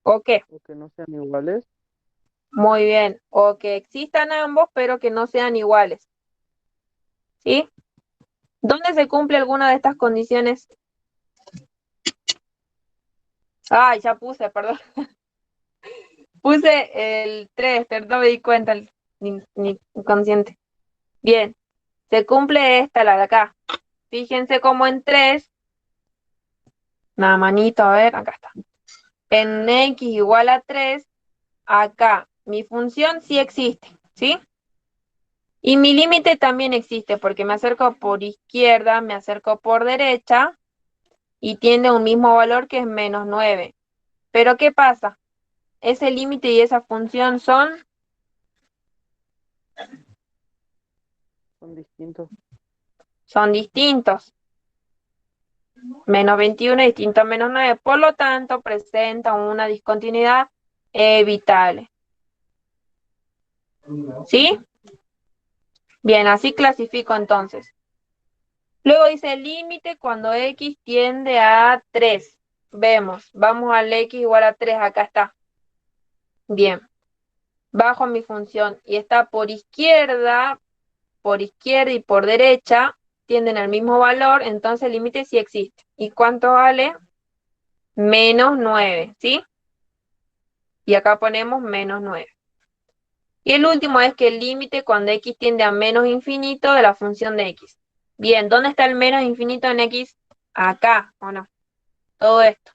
¿O qué? O que no sean iguales. Muy bien, o que existan ambos pero que no sean iguales, ¿sí? ¿Dónde se cumple alguna de estas condiciones? Ay, ya puse, perdón. Puse el 3, pero no me di cuenta, ni inconsciente. Bien, se cumple esta, la de acá. Fíjense cómo en 3, una manito, a ver, acá está. en x igual a 3, acá mi función sí existe, ¿sí? Y mi límite también existe porque me acerco por izquierda, me acerco por derecha y tiene un mismo valor que es menos 9. Pero ¿qué pasa? Ese límite y esa función son distintos. distintos. Menos 21 es distinto a menos 9, por lo tanto presenta una discontinuidad evitable. ¿Sí? Bien, así clasifico entonces. Luego dice el límite cuando x tiende a 3. Vemos, vamos al x igual a 3, acá está. Bien, bajo mi función y está por izquierda y por derecha, tienden al mismo valor, entonces el límite sí existe. ¿Y cuánto vale? Menos 9, ¿sí? Y acá ponemos menos 9. Y el último es que el límite cuando x tiende a menos infinito de la función de x. Bien, ¿dónde está el menos infinito en x? Acá, ¿o no? Todo esto.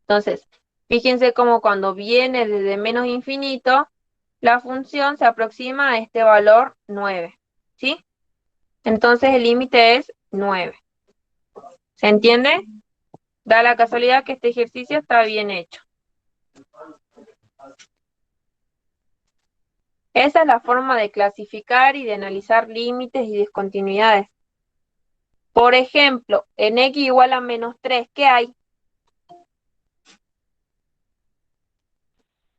Entonces, fíjense cómo cuando viene desde menos infinito, la función se aproxima a este valor 9, ¿sí? Entonces el límite es 9. ¿Se entiende? Da la casualidad que este ejercicio está bien hecho. Esa es la forma de clasificar y de analizar límites y discontinuidades. Por ejemplo, en x igual a menos 3, ¿qué hay?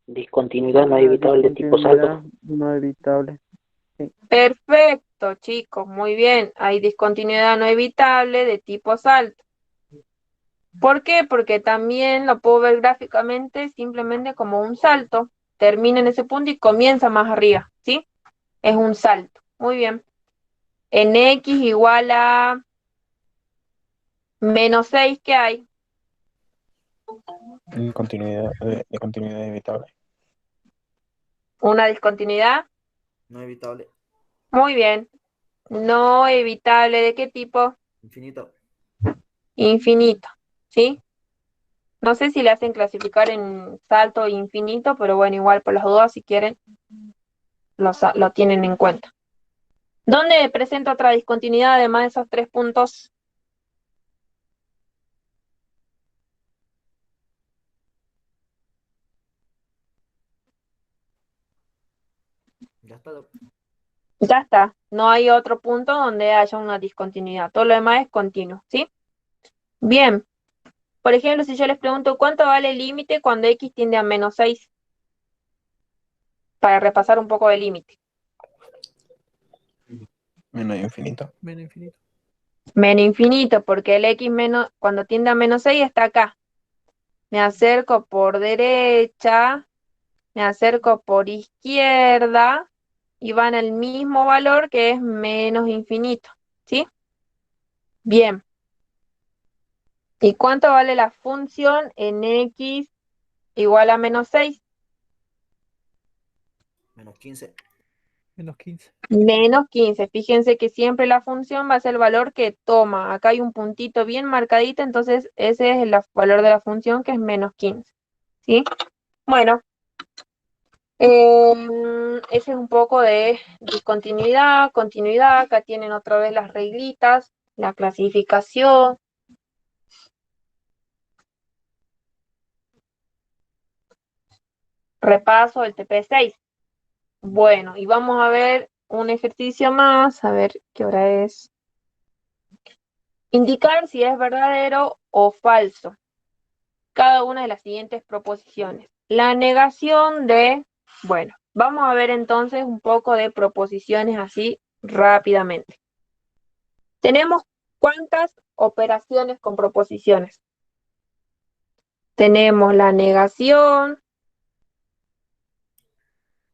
Discontinuidad no evitable de tipo salto. No evitable. Sí. Perfecto, chicos, muy bien. Hay discontinuidad no evitable de tipo salto. ¿Por qué? Porque también lo puedo ver gráficamente simplemente como un salto. Termina en ese punto y comienza más arriba, ¿sí? Es un salto. Muy bien. En x igual a menos 6, ¿qué hay? Continuidad, de continuidad evitable. Una discontinuidad. No evitable. Muy bien. No evitable, ¿de qué tipo? Infinito. Infinito, ¿sí? No sé si le hacen clasificar en salto e infinito, pero bueno, igual por las dudas, si quieren, lo tienen en cuenta. ¿Dónde presenta otra discontinuidad además de esos 3 puntos? Ya está. Ya está, no hay otro punto donde haya una discontinuidad. Todo lo demás es continuo, ¿sí? Bien. Por ejemplo, si yo les pregunto cuánto vale el límite cuando x tiende a menos 6, para repasar un poco el límite. Menos infinito. Menos infinito. Menos infinito, porque el x menos, cuando tiende a menos 6 está acá. Me acerco por derecha, me acerco por izquierda y van al mismo valor que es menos infinito, ¿sí? Bien. ¿Y cuánto vale la función en x igual a menos 6? Menos 15. Menos 15. Menos 15. Fíjense que siempre la función va a ser el valor que toma. Acá hay un puntito bien marcadito, entonces ese es el valor de la función que es menos 15. ¿Sí? Bueno, ese es un poco de discontinuidad, continuidad. Acá tienen otra vez las reglitas, la clasificación. Repaso el TP6. Bueno, y vamos a ver un ejercicio más, a ver qué hora es. Indicar si es verdadero o falso cada una de las siguientes proposiciones. La negación de, bueno, vamos a ver entonces un poco de proposiciones así rápidamente. Tenemos ¿cuántas operaciones con proposiciones? Tenemos la negación,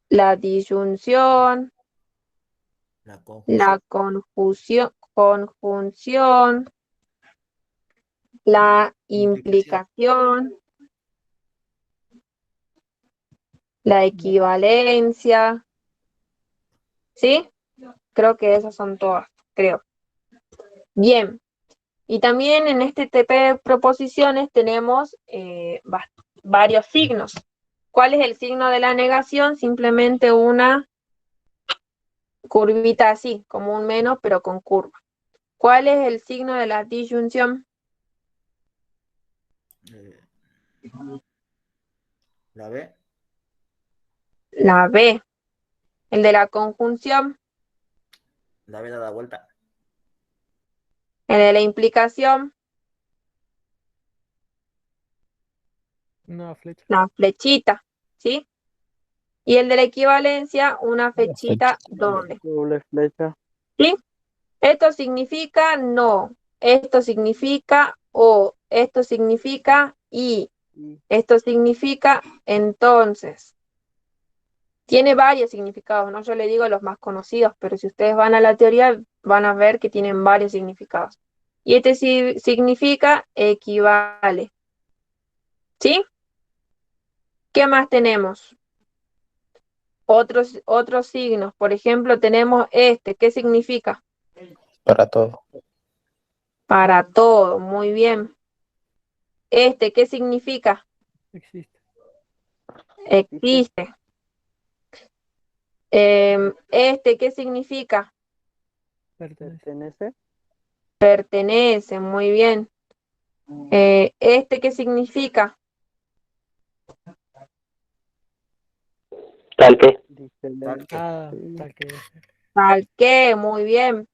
la disyunción, La la conjunción. conjunción, la Implicación. implicación, la equivalencia, ¿sí? Creo que esas son todas, creo. Bien, Y también en este TP de proposiciones tenemos varios signos. ¿Cuál es el signo de la negación? Simplemente una curvita así, como un menos, pero con curva. ¿Cuál es el signo de la disyunción? La B. La B. El de la conjunción. La B da vuelta. El de la implicación. Una flecha. La flechita, ¿sí? Y el de la equivalencia, una flechita doble. Doble flecha. ¿Sí? Esto significa no, esto significa o, esto significa y, esto significa entonces. Tiene varios significados, ¿no? Yo le digo los más conocidos, pero si ustedes van a la teoría van a ver que tienen varios significados. Y este significa equivale. ¿Sí? ¿Qué más tenemos? Otros signos, por ejemplo, tenemos este, ¿qué significa? Para todo. Para todo, muy bien. Este, ¿qué significa? Existe. Existe. Este, ¿qué significa? Pertenece. Pertenece. Pertenece, muy bien. Este, ¿qué significa? Tal que. Tal que. Tal que. Tal que, muy bien.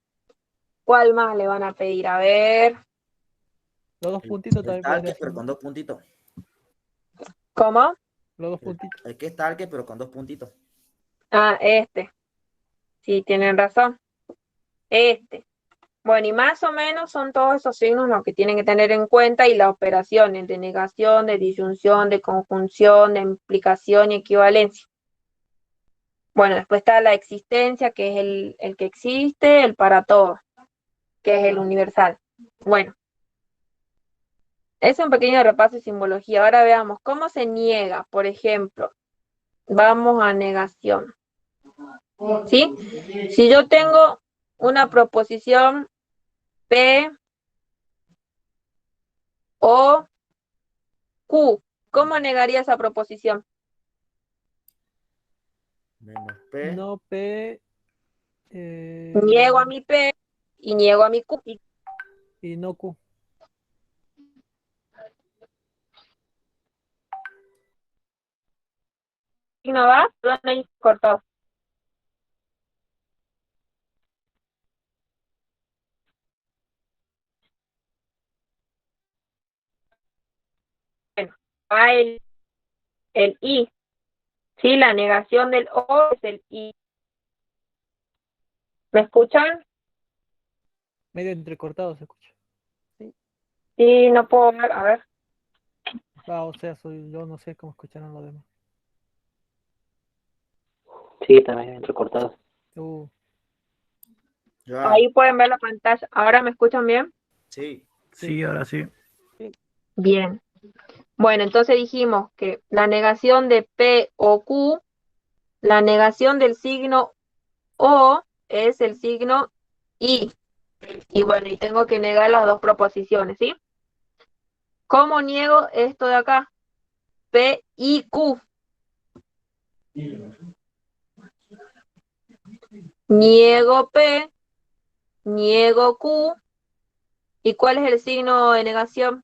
¿Cuál más le van a pedir? A ver. Los dos puntitos El también tal podría que, pero ser. con dos puntitos. ¿Cómo? Los dos puntitos. El que es tal que, pero con dos puntitos. Ah, este. Sí, tienen razón. Este. Bueno, y más o menos son todos esos signos los que tienen que tener en cuenta y las operaciones de negación, de disyunción, de conjunción, de implicación y equivalencia. Bueno, después está la existencia, que es el que existe, el para todos, que es el universal. Bueno, es un pequeño repaso de simbología. Ahora veamos cómo se niega, por ejemplo. Vamos a negación. ¿Sí? Si yo tengo una proposición P o Q, ¿cómo negaría esa proposición? Menos P. No P. Niego a mi P y niego a mi Q. Y no Q. ¿Y no va? ¿Dónde hay cortado? Bueno, va el I. Sí, la negación del O es el I. ¿Me escuchan? Medio entrecortado se escucha. Sí, no puedo ver. A ver. O sea, yo no sé cómo escucharon los demás. Sí, también entrecortado. Ya. Ahí pueden ver la pantalla. ¿Ahora me escuchan bien? Sí. Sí, ahora sí. Bien. Bueno, entonces dijimos que la negación de P o Q, la negación del signo O es el signo I. Y bueno, y tengo que negar las dos proposiciones, ¿sí? ¿Cómo niego esto de acá? P y Q. Niego P, niego Q. ¿Y cuál es el signo de negación?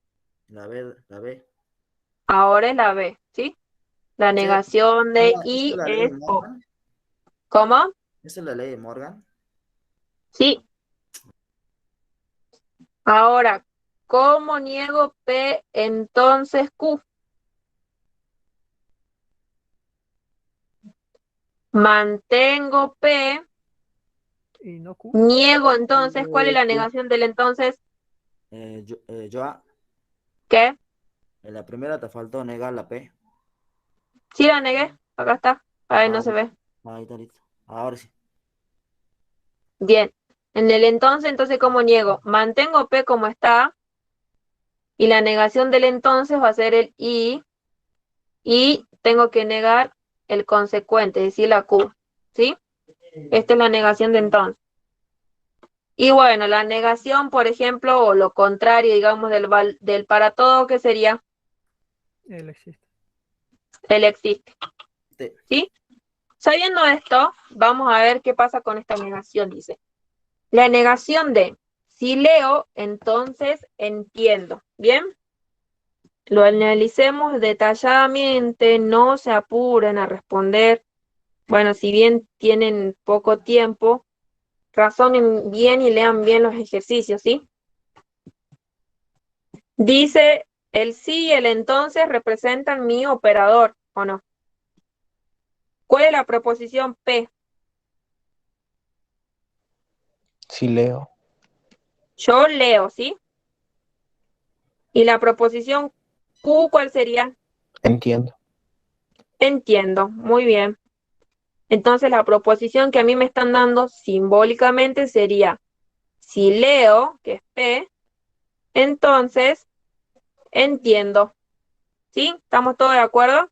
La B. La B. Ahora es la B, ¿sí? La negación de ¿Esa es I la ley es de O. Morgan? ¿Cómo? ¿Esa es la ley de Morgan? Sí. Ahora, ¿cómo niego P entonces Q? Mantengo P, Y no Q. niego entonces, ¿cuál es la negación del entonces? Joa, ¿Qué? en la primera te faltó negar la P. Sí la negué, acá está. Ahí no Ah, se ve. ahí está listo. Ahora sí. Bien. En el entonces, ¿cómo niego? Mantengo P como está y la negación del entonces va a ser el I y tengo que negar el consecuente, es decir, la Q. ¿Sí? Esta es la negación de entonces. Y bueno, la negación, por ejemplo, o lo contrario, digamos, del para todo, ¿qué sería? Él existe. El existe, T. ¿sí? Sabiendo esto, vamos a ver qué pasa con esta negación, dice. La negación de, si leo, entonces entiendo, ¿bien? Lo analicemos detalladamente, no se apuren a responder. Bueno, si bien tienen poco tiempo, razonen bien y lean bien los ejercicios, ¿sí? Dice, el sí y el entonces representan mi operador, ¿o no? ¿Cuál es la proposición P? Sí leo. Yo leo, ¿sí? ¿Y la proposición Q cuál sería? Entiendo. Entiendo, muy bien. Entonces la proposición que a mí me están dando simbólicamente sería, si leo, que es P, entonces entiendo. ¿Sí? ¿Estamos todos de acuerdo?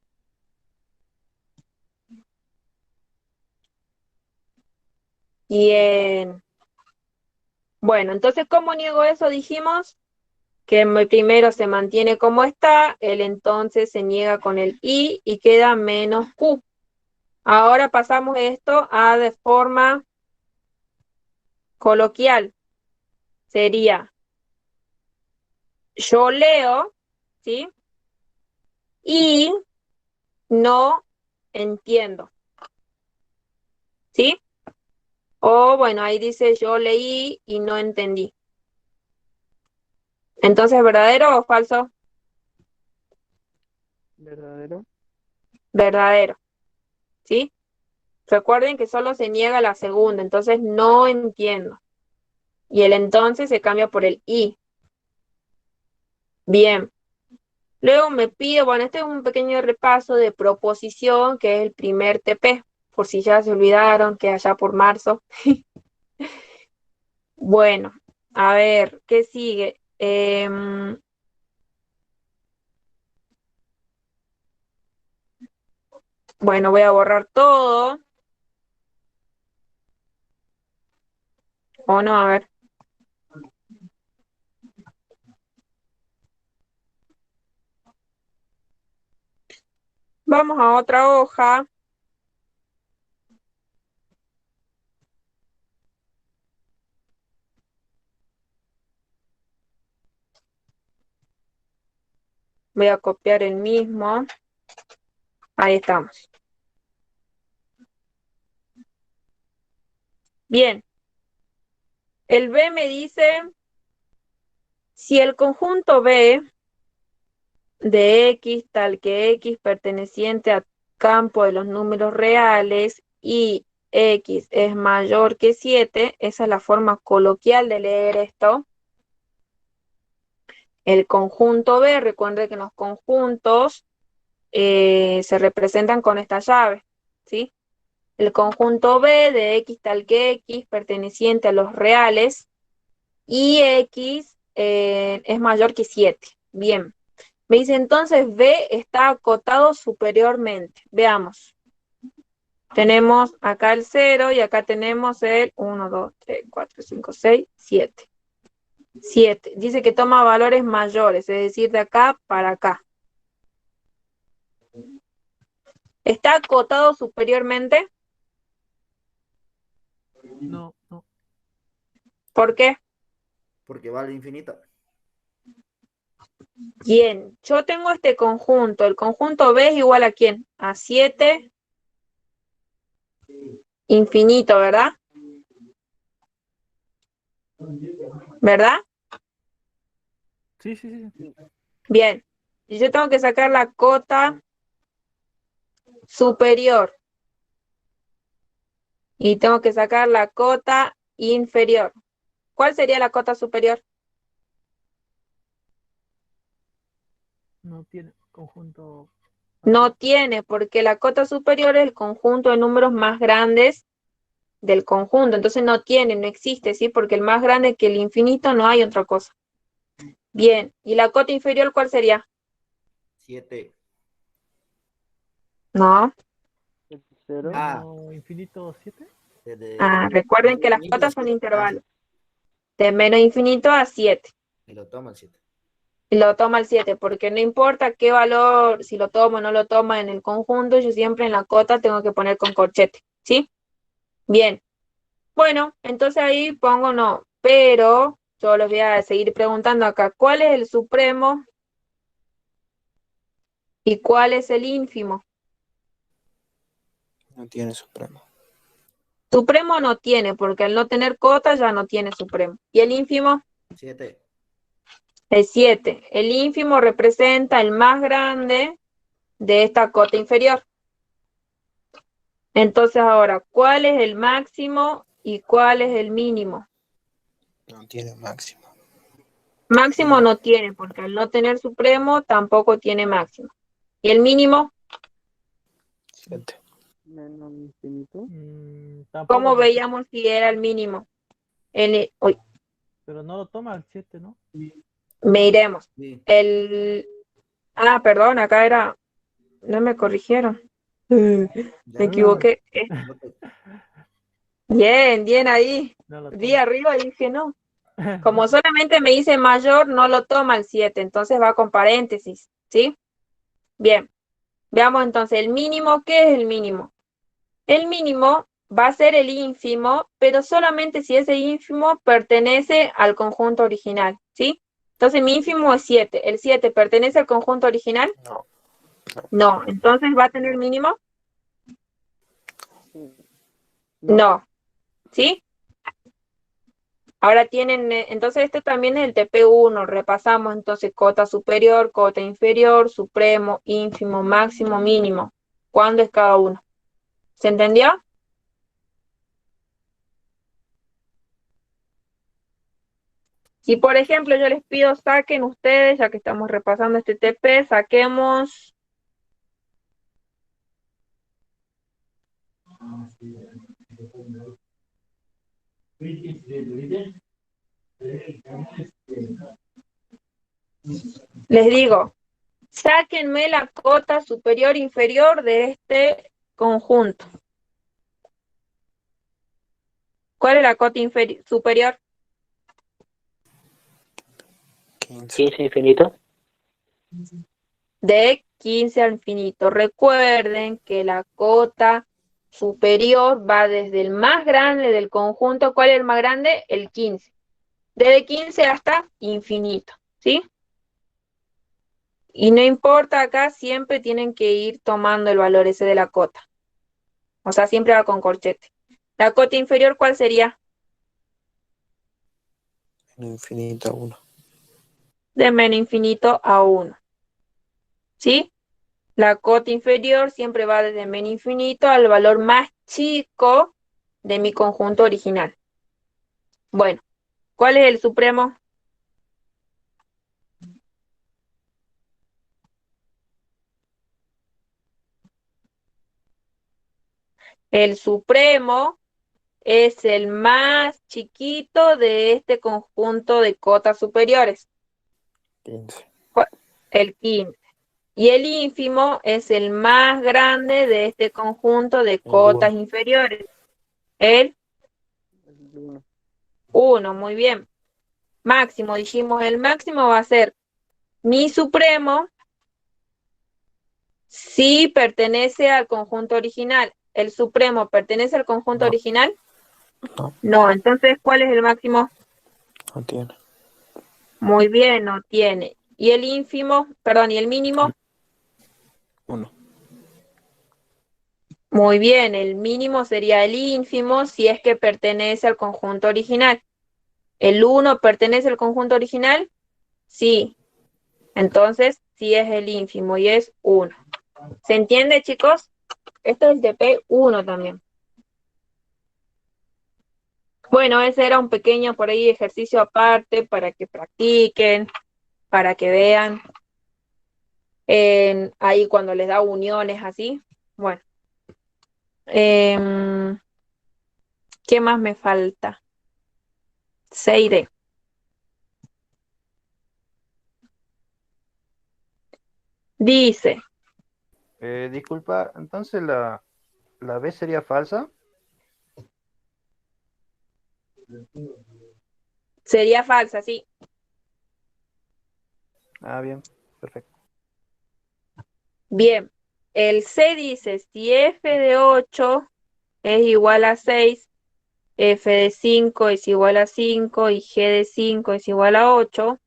Bien. Bueno, entonces, ¿cómo niego eso? Dijimos que primero se mantiene como está, el entonces se niega con el y queda menos Q. Ahora pasamos esto a de forma coloquial. Sería, yo leo, ¿sí? Y no entiendo, ¿sí? O bueno, ahí dice yo leí y no entendí. Entonces, ¿verdadero o falso? ¿Verdadero? Verdadero, ¿sí? Recuerden que solo se niega la segunda, entonces no entiendo. Y el entonces se cambia por el y. Bien. Luego me pide, bueno, este es un pequeño repaso de proposición, que es el primer TP, por si ya se olvidaron, que allá por marzo. Bueno, a ver, ¿qué sigue? Bueno, voy a borrar todo. O no, a ver. Vamos a otra hoja. Voy a copiar el mismo. Ahí estamos. Bien. El B me dice, si el conjunto B de X tal que X perteneciente al campo de los números reales y X es mayor que 7, esa es la forma coloquial de leer esto. El conjunto B, recuerden que los conjuntos se representan con esta llave, ¿sí? El conjunto B de X tal que X perteneciente a los reales y X es mayor que 7. Bien. Me dice entonces B está acotado superiormente. Veamos. Tenemos acá el 0 y acá tenemos el 1, 2, 3, 4, 5, 6, 7. 7. Dice que toma valores mayores, es decir, de acá para acá. ¿Está acotado superiormente? No, no. ¿Por qué? Porque vale infinito. Bien, yo tengo este conjunto. El conjunto B es igual a ¿quién? A 7 infinito, ¿verdad? ¿Verdad? Sí, sí, sí. Bien. Y yo tengo que sacar la cota superior. Y tengo que sacar la cota inferior. ¿Cuál sería la cota superior? No tiene conjunto. No tiene, porque la cota superior es el conjunto de números más grandes del conjunto. Entonces no tiene, no existe, ¿sí? Porque el más grande que el infinito no hay otra cosa. Bien. ¿Y la cota inferior cuál sería? 7. No. ¿El cero? Ah, No, infinito 7. Ah, recuerden que las infinito cotas son 7. Ah, sí. intervalos. De menos infinito a 7. Y lo toma el 7. Y lo toma el 7, porque no importa qué valor, si lo toma o no lo toma en el conjunto, yo siempre en la cota tengo que poner con corchete, ¿sí? Bien. Bueno, entonces ahí pongo no, pero yo les voy a seguir preguntando acá, ¿cuál es el supremo y cuál es el ínfimo? No tiene supremo. Supremo no tiene, porque al no tener cota ya no tiene supremo. ¿Y el ínfimo? 7. El 7. El ínfimo representa el más grande de esta cota inferior. Entonces ahora, ¿cuál es el máximo y cuál es el mínimo? No tiene máximo. Máximo no tiene, porque al no tener supremo tampoco tiene máximo. ¿Y el mínimo? 7. Menos infinito. Tampoco, ¿Cómo veíamos si era el mínimo? Uy, pero no lo toma el 7, ¿no? me iremos. Sí. Perdón, acá era, no me corrigieron. Ya. Me equivoqué. Bien, bien ahí. No lo Vi toma. arriba y dije no. Como solamente me dice mayor, no lo toma el 7, entonces va con paréntesis, ¿sí? Bien. Veamos entonces el mínimo. ¿Qué es el mínimo? El mínimo va a ser el ínfimo, pero solamente si ese ínfimo pertenece al conjunto original, ¿sí? Entonces mi ínfimo es 7. ¿El 7 pertenece al conjunto original? No. No. Entonces ¿va a tener mínimo? No. No. ¿Sí? Ahora tienen, entonces este también es el TP1. Repasamos entonces cota superior, cota inferior, supremo, ínfimo, máximo, mínimo. ¿Cuándo es cada uno? ¿Se entendió? Si por ejemplo yo les pido saquen ustedes, ya que estamos repasando este TP, saquemos les digo, sáquenme la cota superior inferior de este conjunto. ¿Cuál es la cota superior? 15. 15 infinito. De 15 al infinito. Recuerden que la cota superior va desde el más grande del conjunto. ¿Cuál es el más grande? El 15. Desde 15 hasta infinito, ¿sí? Y no importa acá, siempre tienen que ir tomando el valor ese de la cota. O sea, siempre va con corchete. ¿La cota inferior cuál sería? Infinito 1. De menos infinito a 1. ¿Sí? La cota inferior siempre va desde menos infinito al valor más chico de mi conjunto original. Bueno, ¿cuál es el supremo? El supremo es el más chiquito de este conjunto de cotas superiores. 15. El 15. Y el ínfimo es el más grande de este conjunto de cotas inferiores. El 1. 1, muy bien. Máximo, dijimos, el máximo va a ser mi supremo si pertenece al conjunto original. ¿El supremo pertenece al conjunto No. original? No. No, entonces, ¿cuál es el máximo? No tiene. Muy bien, no tiene. ¿Y el ínfimo, perdón, y el mínimo? 1. Muy bien, el mínimo sería el ínfimo si es que pertenece al conjunto original. ¿El 1 pertenece al conjunto original? Sí. Entonces, sí es el ínfimo y es 1. ¿Se entiende, chicos? Esto es el TP1 también. Bueno, ese era un pequeño por ahí ejercicio aparte para que practiquen, para que vean ahí cuando les da uniones así. Bueno, ¿qué más me falta? Seire. Dice, Disculpa, entonces la B sería falsa. Sería falsa, sí. Ah, bien, perfecto. Bien, el C dice, si f de 8 es igual a 6, f de 5 es igual a 5 y g de 5 es igual a 8,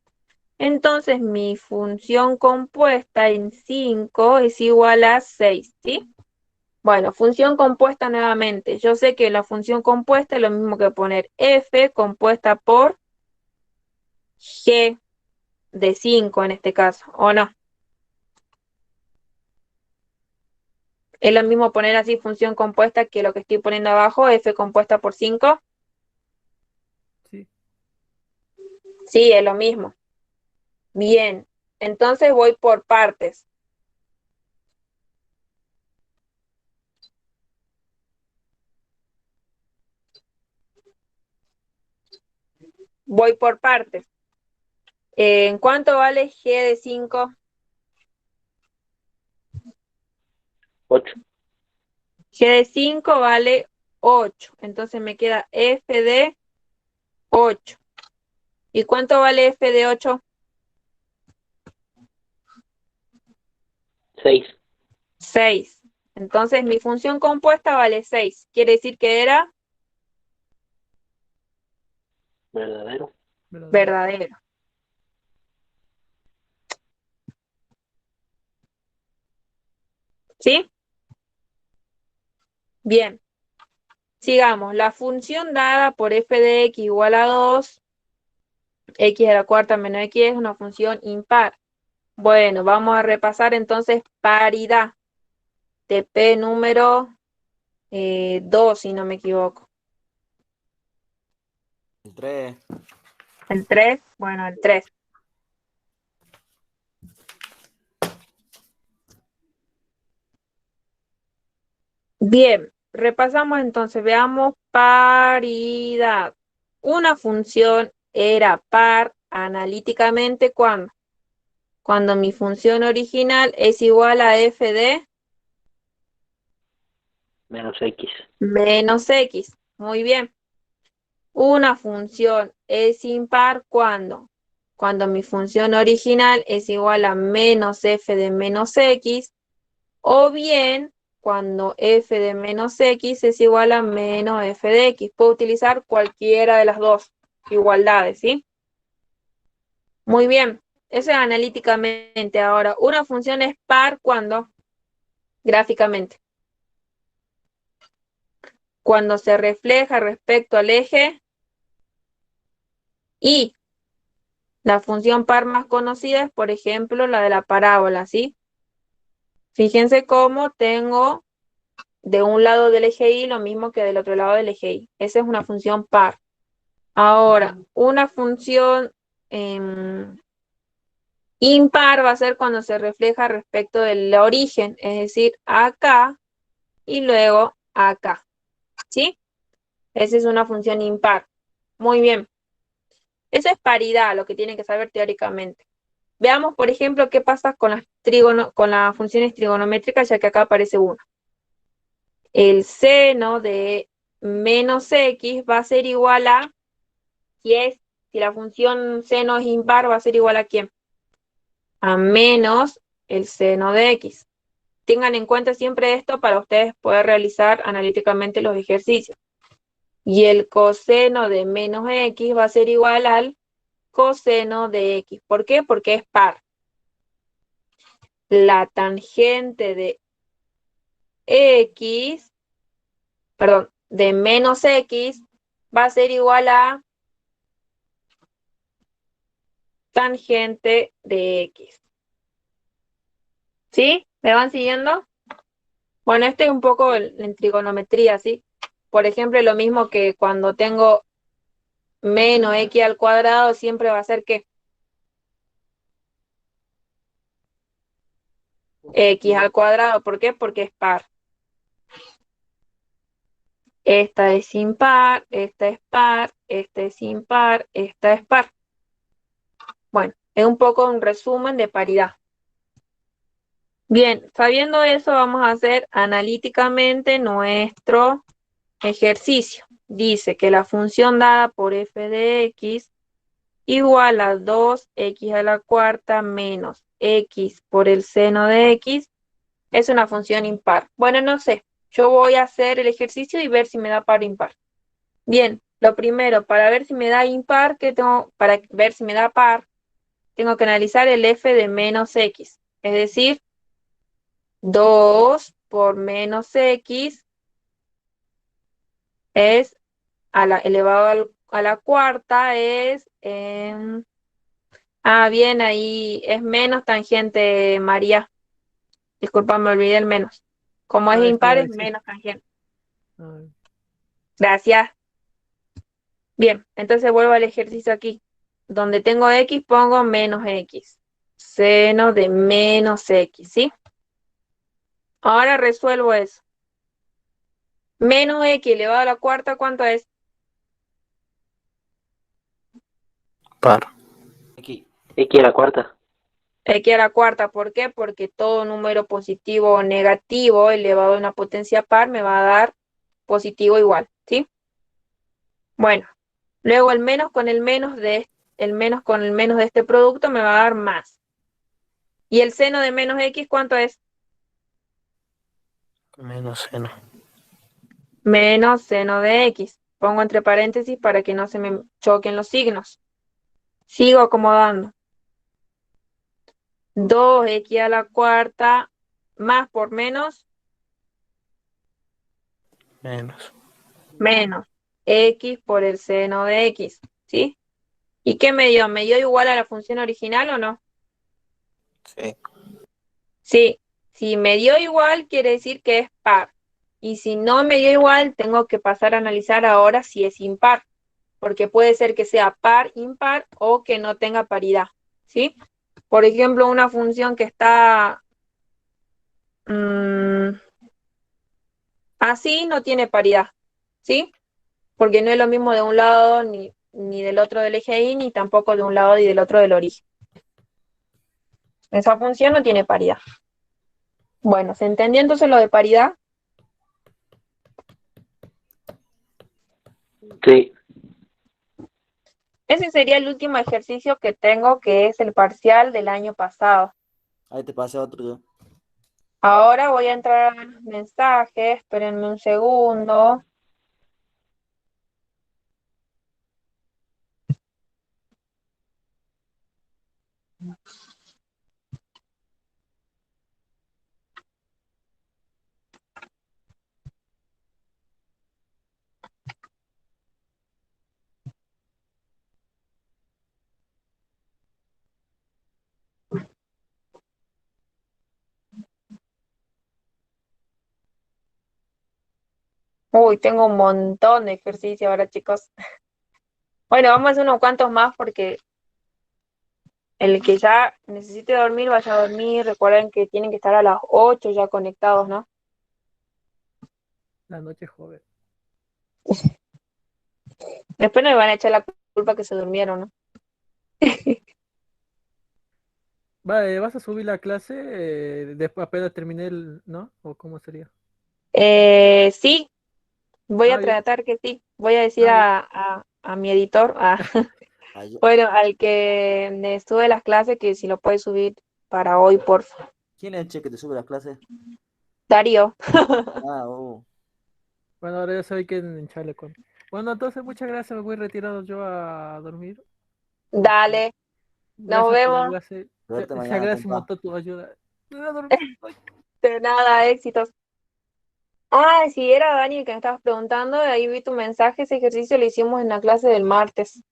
entonces mi función compuesta en 5 es igual a 6, ¿sí? Bueno, función compuesta nuevamente. Yo sé que la función compuesta es lo mismo que poner f compuesta por g de 5 en este caso, ¿o no? Es lo mismo poner así función compuesta que lo que estoy poniendo abajo, f compuesta por 5. Sí. Sí, es lo mismo. Bien, entonces voy por partes. Voy por partes. ¿En cuánto vale g de 5? 8. G de 5 vale 8. Entonces me queda f de 8. ¿Y cuánto vale f de 8? 6. 6. Entonces mi función compuesta vale 6. Quiere decir que era Verdadero. verdadero. ¿Sí? Bien. Sigamos. La función dada por f de x igual a 2, x a la cuarta menos x es una función impar. Bueno, vamos a repasar entonces paridad de p número 2, si no me equivoco. El 3. El 3, bueno, el 3. Bien, repasamos entonces, veamos paridad. Una función era par analíticamente cuando mi función original es igual a f de Menos X. menos x. Muy bien. Una función es impar cuando mi función original es igual a menos f de menos x, o bien cuando f de menos x es igual a menos f de x. Puedo utilizar cualquiera de las dos igualdades, ¿sí? Muy bien. Eso es analíticamente. Ahora, una función es par cuando, gráficamente, cuando se refleja respecto al eje y la función par más conocida es, por ejemplo, la de la parábola, ¿sí? Fíjense cómo tengo de un lado del eje Y lo mismo que del otro lado del eje Y. Esa es una función par. Ahora, una función impar va a ser cuando se refleja respecto del origen, es decir, acá y luego acá, ¿sí? Esa es una función impar. Muy bien. Eso es paridad, lo que tienen que saber teóricamente. Veamos, por ejemplo, qué pasa con las funciones trigonométricas, ya que acá aparece una. El seno de menos x va a ser igual a, si la función seno es impar, va a ser igual a ¿quién? A menos el seno de x. Tengan en cuenta siempre esto para ustedes poder realizar analíticamente los ejercicios. Y el coseno de menos x va a ser igual al coseno de x. ¿Por qué? Porque es par. La tangente de x, perdón, de menos x va a ser igual a tangente de x. ¿Sí? ¿Me van siguiendo? Bueno, este es un poco en trigonometría, ¿sí? Por ejemplo, lo mismo que cuando tengo menos x al cuadrado, siempre va a ser ¿qué? X al cuadrado. ¿Por qué? Porque es par. Esta es impar, esta es par, esta es impar, esta es par. Bueno, es un poco un resumen de paridad. Bien, sabiendo eso, vamos a hacer analíticamente nuestro ejercicio. Dice que la función dada por f de x igual a 2x a la cuarta menos x por el seno de x es una función impar. Bueno, no sé, yo voy a hacer el ejercicio y ver si me da par o impar. Bien, lo primero, para ver si me da impar, para ver si me da par, tengo que analizar el f de menos x, es decir, 2 por menos x es elevado a la cuarta es... bien, ahí es menos tangente, María. Disculpa, me olvidé el menos. Como es Eso iba impar, a es decir. menos tangente. Ah, Gracias. Bien, entonces vuelvo al ejercicio aquí. Donde tengo x, pongo menos x. Seno de menos x, ¿sí? Ahora resuelvo eso. Menos x elevado a la cuarta, ¿cuánto es? Par. Aquí. X a la cuarta. X a la cuarta, ¿por qué? Porque todo número positivo o negativo elevado a una potencia par me va a dar positivo igual, ¿sí? Bueno, luego el menos con el menos de este producto me va a dar más. ¿Y el seno de menos x cuánto es? Menos seno. Menos seno de x. Pongo entre paréntesis para que no se me choquen los signos. Sigo acomodando. 2x a la cuarta más por menos, Menos. menos x por el seno de x, ¿sí? ¿Y qué me dio? ¿Me dio igual a la función original o no? Sí. Sí, si me dio igual quiere decir que es par. Y si no me dio igual, tengo que pasar a analizar ahora si es impar, porque puede ser que sea par, impar o que no tenga paridad, ¿sí? Por ejemplo, una función que está así no tiene paridad, ¿sí? Porque no es lo mismo de un lado ni del otro del eje Y, ni tampoco de un lado y del otro del origen. Esa función no tiene paridad. Bueno, ¿se entendió entonces lo de paridad? Sí. Ese sería el último ejercicio que tengo, que es el parcial del año pasado. Ahí te pasé otro yo. Ahora voy a entrar a los mensajes, espérenme un segundo. Uy, tengo un montón de ejercicios ahora, chicos. Bueno, vamos a hacer unos cuantos más porque el que ya necesite dormir, vaya a dormir. Recuerden que tienen que estar a las 8 ya conectados, ¿no? la noche joven. Después no me van a echar la culpa que se durmieron, ¿no? Vale, ¿vas a subir la clase después apenas terminé el, ¿no? ¿O cómo sería? Sí, voy a Bien. tratar que sí. Voy a decir Ah, bien. a mi editor, Ay, bueno, al que me sube las clases, que si lo puede subir para hoy, por favor. ¿quién es el che que te sube las clases? Darío. Ah, oh. Bueno, ahora ya sabéis que en Chalecón. Bueno, entonces muchas gracias, me voy retirado yo a dormir. Dale, nos Gracias por la vemos. clase. Suerte Se mañana, agradece un compa. montón tu ayuda. Me voy a dormir. Ay. De nada, éxitos. Ah, si era Dani el que me estabas preguntando, ahí vi tu mensaje, ese ejercicio lo hicimos en la clase del martes.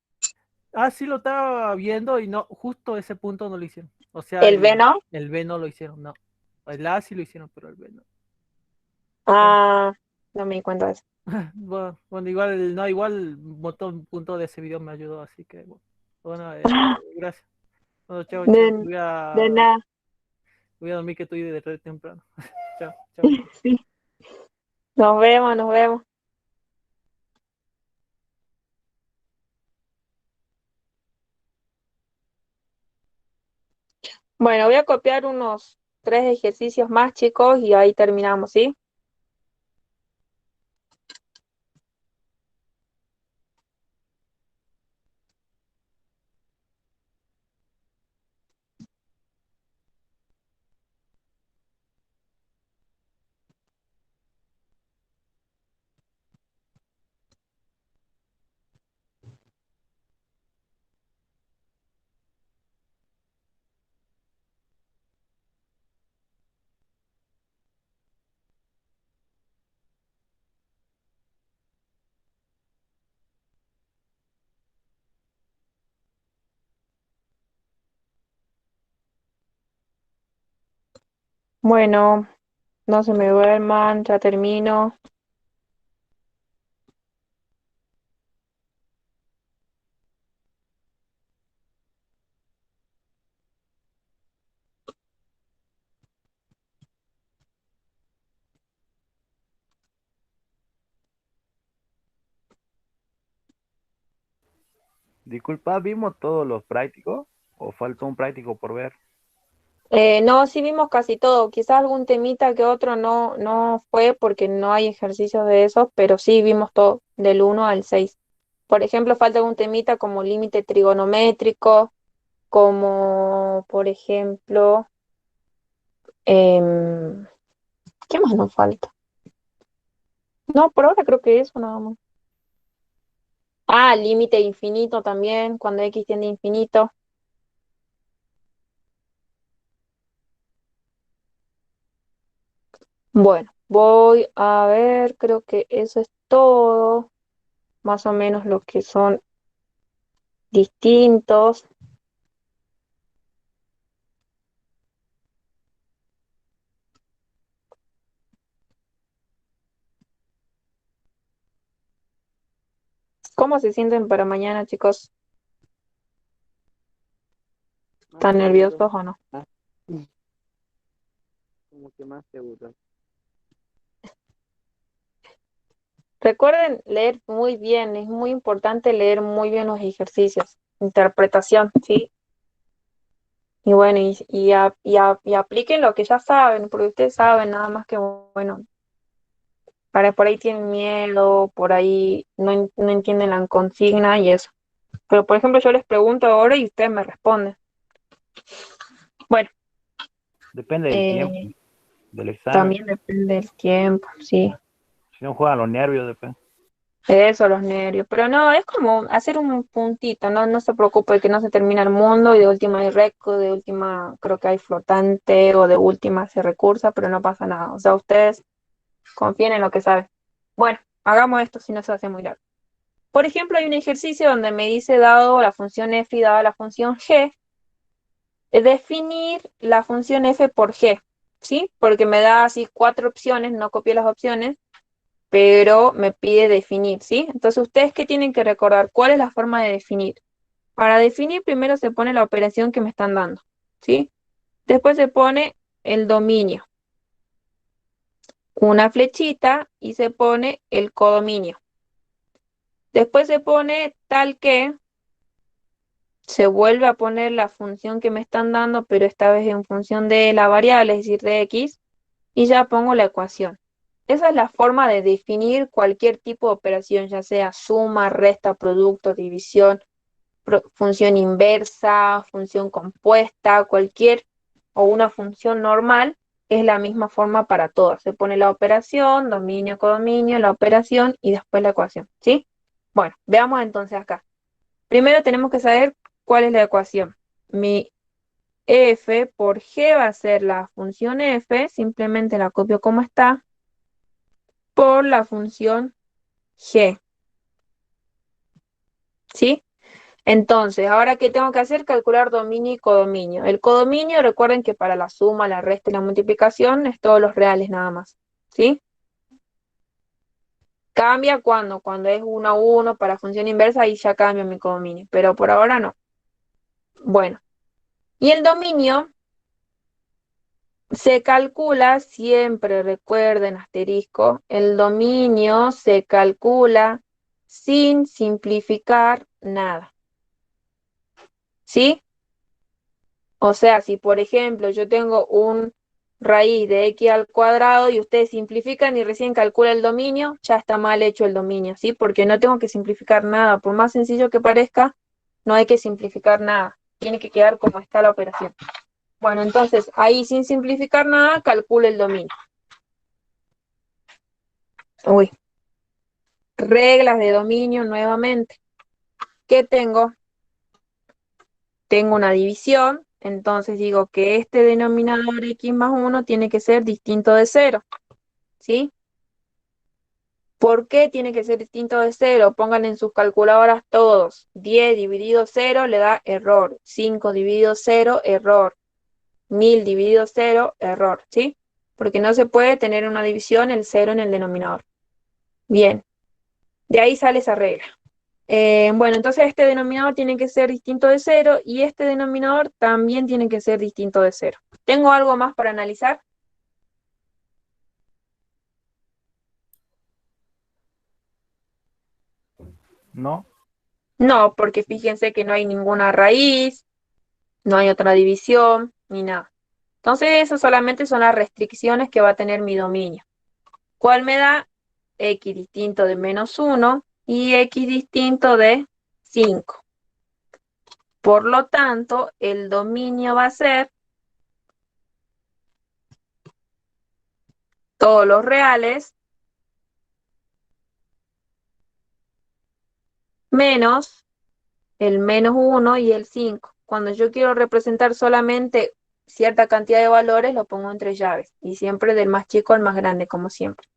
Ah, sí lo estaba viendo y no, justo ese punto no lo hicieron. O sea, ¿El B, no? el B no lo hicieron, no. El A sí lo hicieron, pero el B no. Bueno, Ah, no me di cuenta de eso. bueno, igual, no, igual un montón punto de ese video me ayudó, así que bueno, gracias. Bueno, chao, chao. De, de nada. Voy a dormir que estoy de re temprano. Chao, chao. Sí. Nos vemos, nos vemos. Bueno, voy a copiar unos 3 ejercicios más, chicos, y ahí terminamos, ¿sí? Bueno, no se me duerman, ya termino. Disculpa, ¿vimos todos los prácticos? ¿O faltó un práctico por ver? No, sí vimos casi todo. Quizás algún temita que otro no fue porque no hay ejercicios de esos, pero sí vimos todo, del 1 al 6. Por ejemplo, falta algún temita como límite trigonométrico, como por ejemplo, em, ¿qué más nos falta? No, por ahora creo que eso nada más. Ah, límite infinito también, cuando x tiende a infinito. Bueno, voy a ver, creo que eso es todo, más o menos lo que son distintos. ¿Cómo se sienten para mañana, chicos? Más ¿Están seguro. nerviosos o no? Ah, como que más seguro. Recuerden leer muy bien, es muy importante leer muy bien los ejercicios, interpretación, ¿sí? Y bueno, y apliquen lo que ya saben, porque ustedes saben nada más que, bueno, para por ahí tienen miedo, por ahí no entienden la consigna y eso. Pero por ejemplo, yo les pregunto ahora y ustedes me responden. Bueno, Depende del tiempo, eh, del examen. también depende del tiempo, sí. Si no juegan los nervios, depende. Eso, los nervios. Pero no, es como hacer un puntito, no, no se preocupe que no se termina el mundo y de última hay récord, de última creo que hay flotante o de última se recursa, pero no pasa nada. O sea, ustedes confíen en lo que saben. Bueno, hagamos esto si no se hace muy largo. Por ejemplo, hay un ejercicio donde me dice dado la función f y dada la función g, definir la función f por g, ¿sí? Porque me da así 4 opciones, no copié las opciones pero me pide definir, ¿sí? Entonces, ¿ustedes qué tienen que recordar? ¿Cuál es la forma de definir? Para definir, primero se pone la operación que me están dando, ¿sí? Después se pone el dominio, una flechita y se pone el codominio. Después se pone tal que se vuelve a poner la función que me están dando, pero esta vez en función de la variable, es decir, de x, y ya pongo la ecuación. Esa es la forma de definir cualquier tipo de operación, ya sea suma, resta, producto, división, función inversa, función compuesta, cualquier o una función normal, es la misma forma para todas. Se pone la operación, dominio, codominio, la operación y después la ecuación, ¿sí? Bueno, veamos entonces acá. Primero tenemos que saber cuál es la ecuación. Mi f por g va a ser la función f, simplemente la copio como está, por la función g, ¿sí? Entonces, ahora qué tengo que hacer, calcular dominio y codominio. El codominio, recuerden que para la suma, la resta y la multiplicación es todos los reales nada más, ¿sí? Cambia cuando es 1 a 1 para función inversa, ahí ya cambia mi codominio, pero por ahora no. Bueno, y el dominio se calcula siempre, recuerden, asterisco, el dominio se calcula sin simplificar nada, ¿sí? O sea, si por ejemplo yo tengo un raíz de x al cuadrado y ustedes simplifican y recién calcula el dominio, ya está mal hecho el dominio, ¿sí? Porque no tengo que simplificar nada. Por más sencillo que parezca, no hay que simplificar nada. Tiene que quedar como está la operación. Bueno, entonces ahí sin simplificar nada, calculo el dominio. Uy, reglas de dominio nuevamente. ¿Qué tengo? Tengo una división, entonces digo que este denominador x más 1 tiene que ser distinto de 0, ¿sí? ¿Por qué tiene que ser distinto de 0? Pongan en sus calculadoras todos. 10 dividido 0 le da error. 5 dividido 0, error. 1000 dividido 0, error, ¿sí? Porque no se puede tener una división el 0 en el denominador. Bien, de ahí sale esa regla. Bueno, entonces este denominador tiene que ser distinto de 0 y este denominador también tiene que ser distinto de 0. ¿Tengo algo más para analizar? ¿No? No, porque fíjense que no hay ninguna raíz, no hay otra división, ni nada. Entonces, eso solamente son las restricciones que va a tener mi dominio. ¿Cuál me da? X distinto de -1 y X distinto de 5. Por lo tanto, el dominio va a ser todos los reales menos el -1 y el 5. Cuando yo quiero representar solamente cierta cantidad de valores, lo pongo entre llaves. Y siempre del más chico al más grande, como siempre.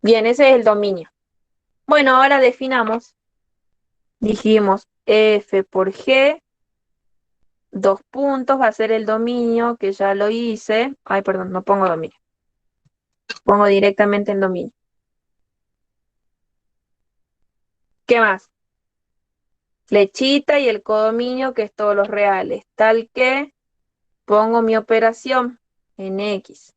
Bien, ese es el dominio. Bueno, ahora definamos. Dijimos F por G, dos puntos, va a ser el dominio, que ya lo hice. Ay, perdón, no pongo dominio. Pongo directamente el dominio. ¿Qué más? Flechita y el codominio, que es todos los reales. Tal que pongo mi operación en X.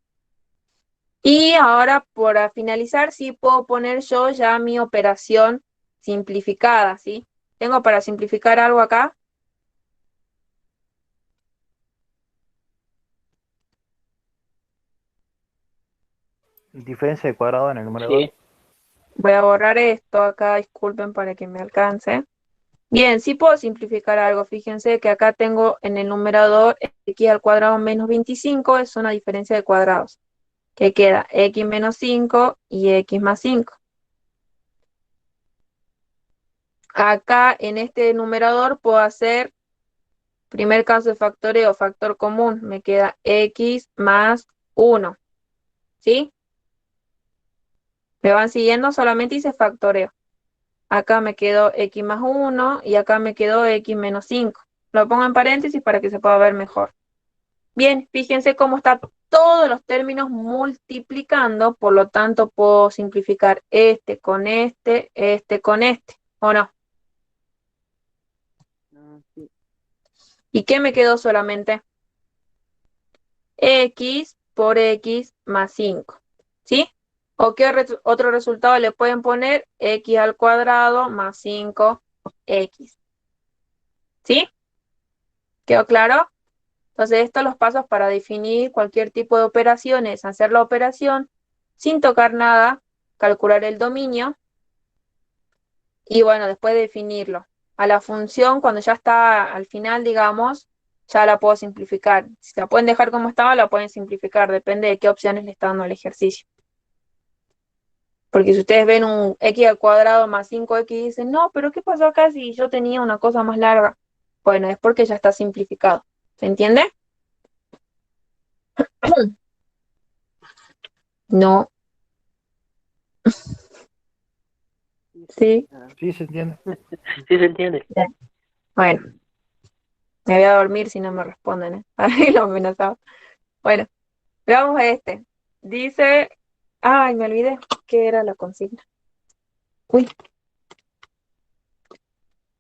Y ahora, para finalizar, sí puedo poner yo ya mi operación simplificada, ¿sí? Tengo para simplificar algo acá. Diferencia de cuadrado en el numerador. Sí, Voy a borrar esto acá, disculpen para que me alcance. Bien, sí puedo simplificar algo. Fíjense que acá tengo en el numerador x al cuadrado menos 25, es una diferencia de cuadrados. Que queda x menos 5 y x más 5. Acá en este numerador puedo hacer primer caso de factoreo, factor común. Me queda x más 1. ¿Sí? ¿Me van siguiendo? Solamente hice factoreo. Acá me quedó x más 1 y acá me quedó x menos 5. Lo pongo en paréntesis para que se pueda ver mejor. Bien, fíjense cómo está todos los términos multiplicando, por lo tanto puedo simplificar este con este con este, ¿o no? Sí. ¿Y qué me quedó solamente? X por X más 5, ¿sí? ¿O qué otro resultado le pueden poner? X al cuadrado más 5X, ¿sí? ¿Quedó claro? Entonces, estos son los pasos para definir cualquier tipo de operaciones, hacer la operación sin tocar nada, calcular el dominio y bueno, después definirlo. A la función, cuando ya está al final, digamos, ya la puedo simplificar. Si la pueden dejar como estaba, la pueden simplificar, depende de qué opciones le está dando el ejercicio. Porque si ustedes ven un x al cuadrado más 5x y dicen, no, pero ¿qué pasó acá si yo tenía una cosa más larga? Bueno, es porque ya está simplificado. ¿Se entiende? No. Sí. Sí, se entiende. sí se entiende. Bueno, me voy a dormir si no me responden, ¿eh? Ahí lo amenazaba. Bueno, veamos a este. Dice, ay, me olvidé qué era la consigna. Uy,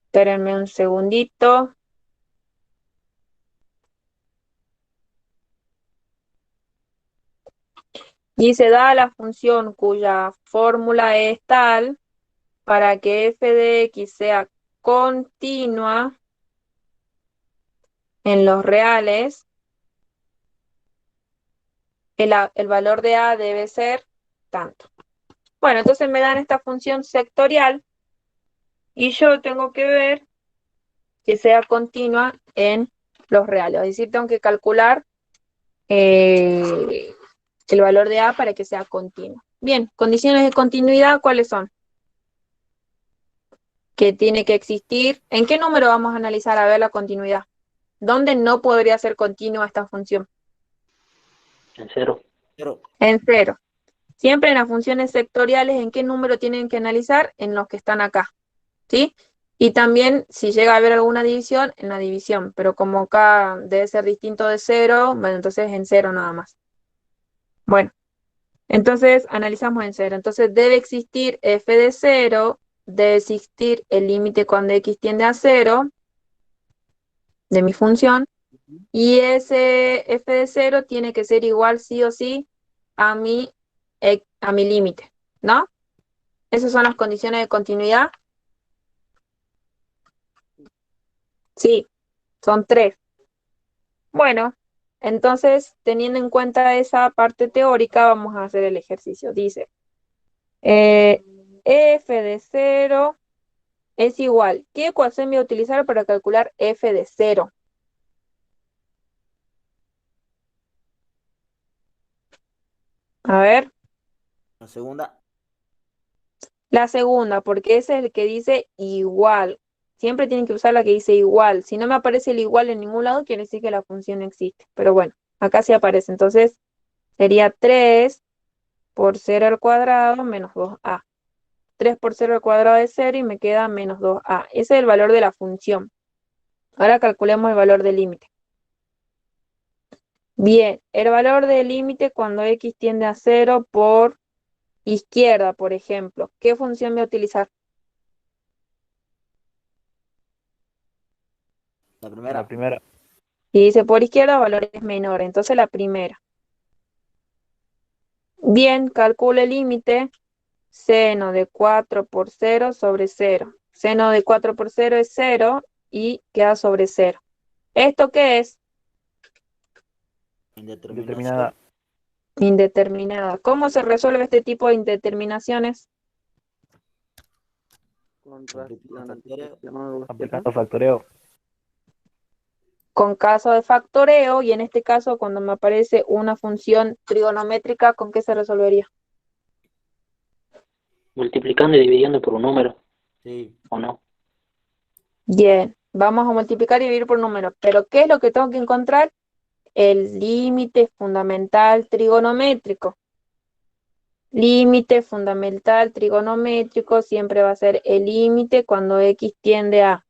espérenme un segundito. Dice, da la función cuya fórmula es tal para que f de x sea continua en los reales, el valor de a debe ser tanto. Bueno, entonces me dan esta función sectorial y yo tengo que ver que sea continua en los reales. Es decir, tengo que calcular el valor de a para que sea continua. Bien, condiciones de continuidad, ¿cuáles son? Que tiene que existir. ¿En qué número vamos a analizar a ver la continuidad? ¿Dónde no podría ser continua esta función? En cero. Pero, En 0. Siempre en las funciones sectoriales, ¿en qué número tienen que analizar? En los que están acá. ¿Sí? Y también si llega a haber alguna división, en la división, pero como acá debe ser distinto de cero, bueno, entonces en cero nada más. Bueno, entonces analizamos en cero. Entonces debe existir f de cero, debe existir el límite cuando x tiende a cero de mi función, y ese f de cero tiene que ser igual sí o sí a mi límite, ¿no? Esas son las condiciones de continuidad. Sí, son 3. Bueno, entonces, teniendo en cuenta esa parte teórica, vamos a hacer el ejercicio. Dice, f de cero es igual. ¿Qué ecuación voy a utilizar para calcular f de cero? A ver, La segunda. la segunda, porque ese es el que dice igual. Siempre tienen que usar la que dice igual. Si no me aparece el igual en ningún lado, quiere decir que la función no existe. Pero bueno, acá sí aparece. Entonces, sería 3 por 0 al cuadrado menos 2a. 3 por 0 al cuadrado es 0 y me queda menos 2a. Ese es el valor de la función. Ahora calculemos el valor del límite. Bien, el valor del límite cuando x tiende a 0 por izquierda, por ejemplo. ¿Qué función voy a utilizar? La La primera. primera. Y dice por izquierda, valor es menor. Entonces la primera. Bien, calculo el límite. Seno de 4 por 0 sobre 0. Seno de 4 por 0 es 0 y queda sobre 0. ¿Esto qué es? Indeterminación. Indeterminada. Indeterminada. ¿Cómo se resuelve este tipo de indeterminaciones? Con Con ración, factoreo. aplicación, algo así, ¿no? Aplicando factoreo. Con caso de factoreo, y en este caso cuando me aparece una función trigonométrica, ¿con qué se resolvería? Multiplicando y dividiendo por un número, Sí. ¿o no? Bien, vamos a multiplicar y dividir por números. Pero ¿qué es lo que tengo que encontrar? El límite fundamental trigonométrico. Límite fundamental trigonométrico siempre va a ser el límite cuando x tiende a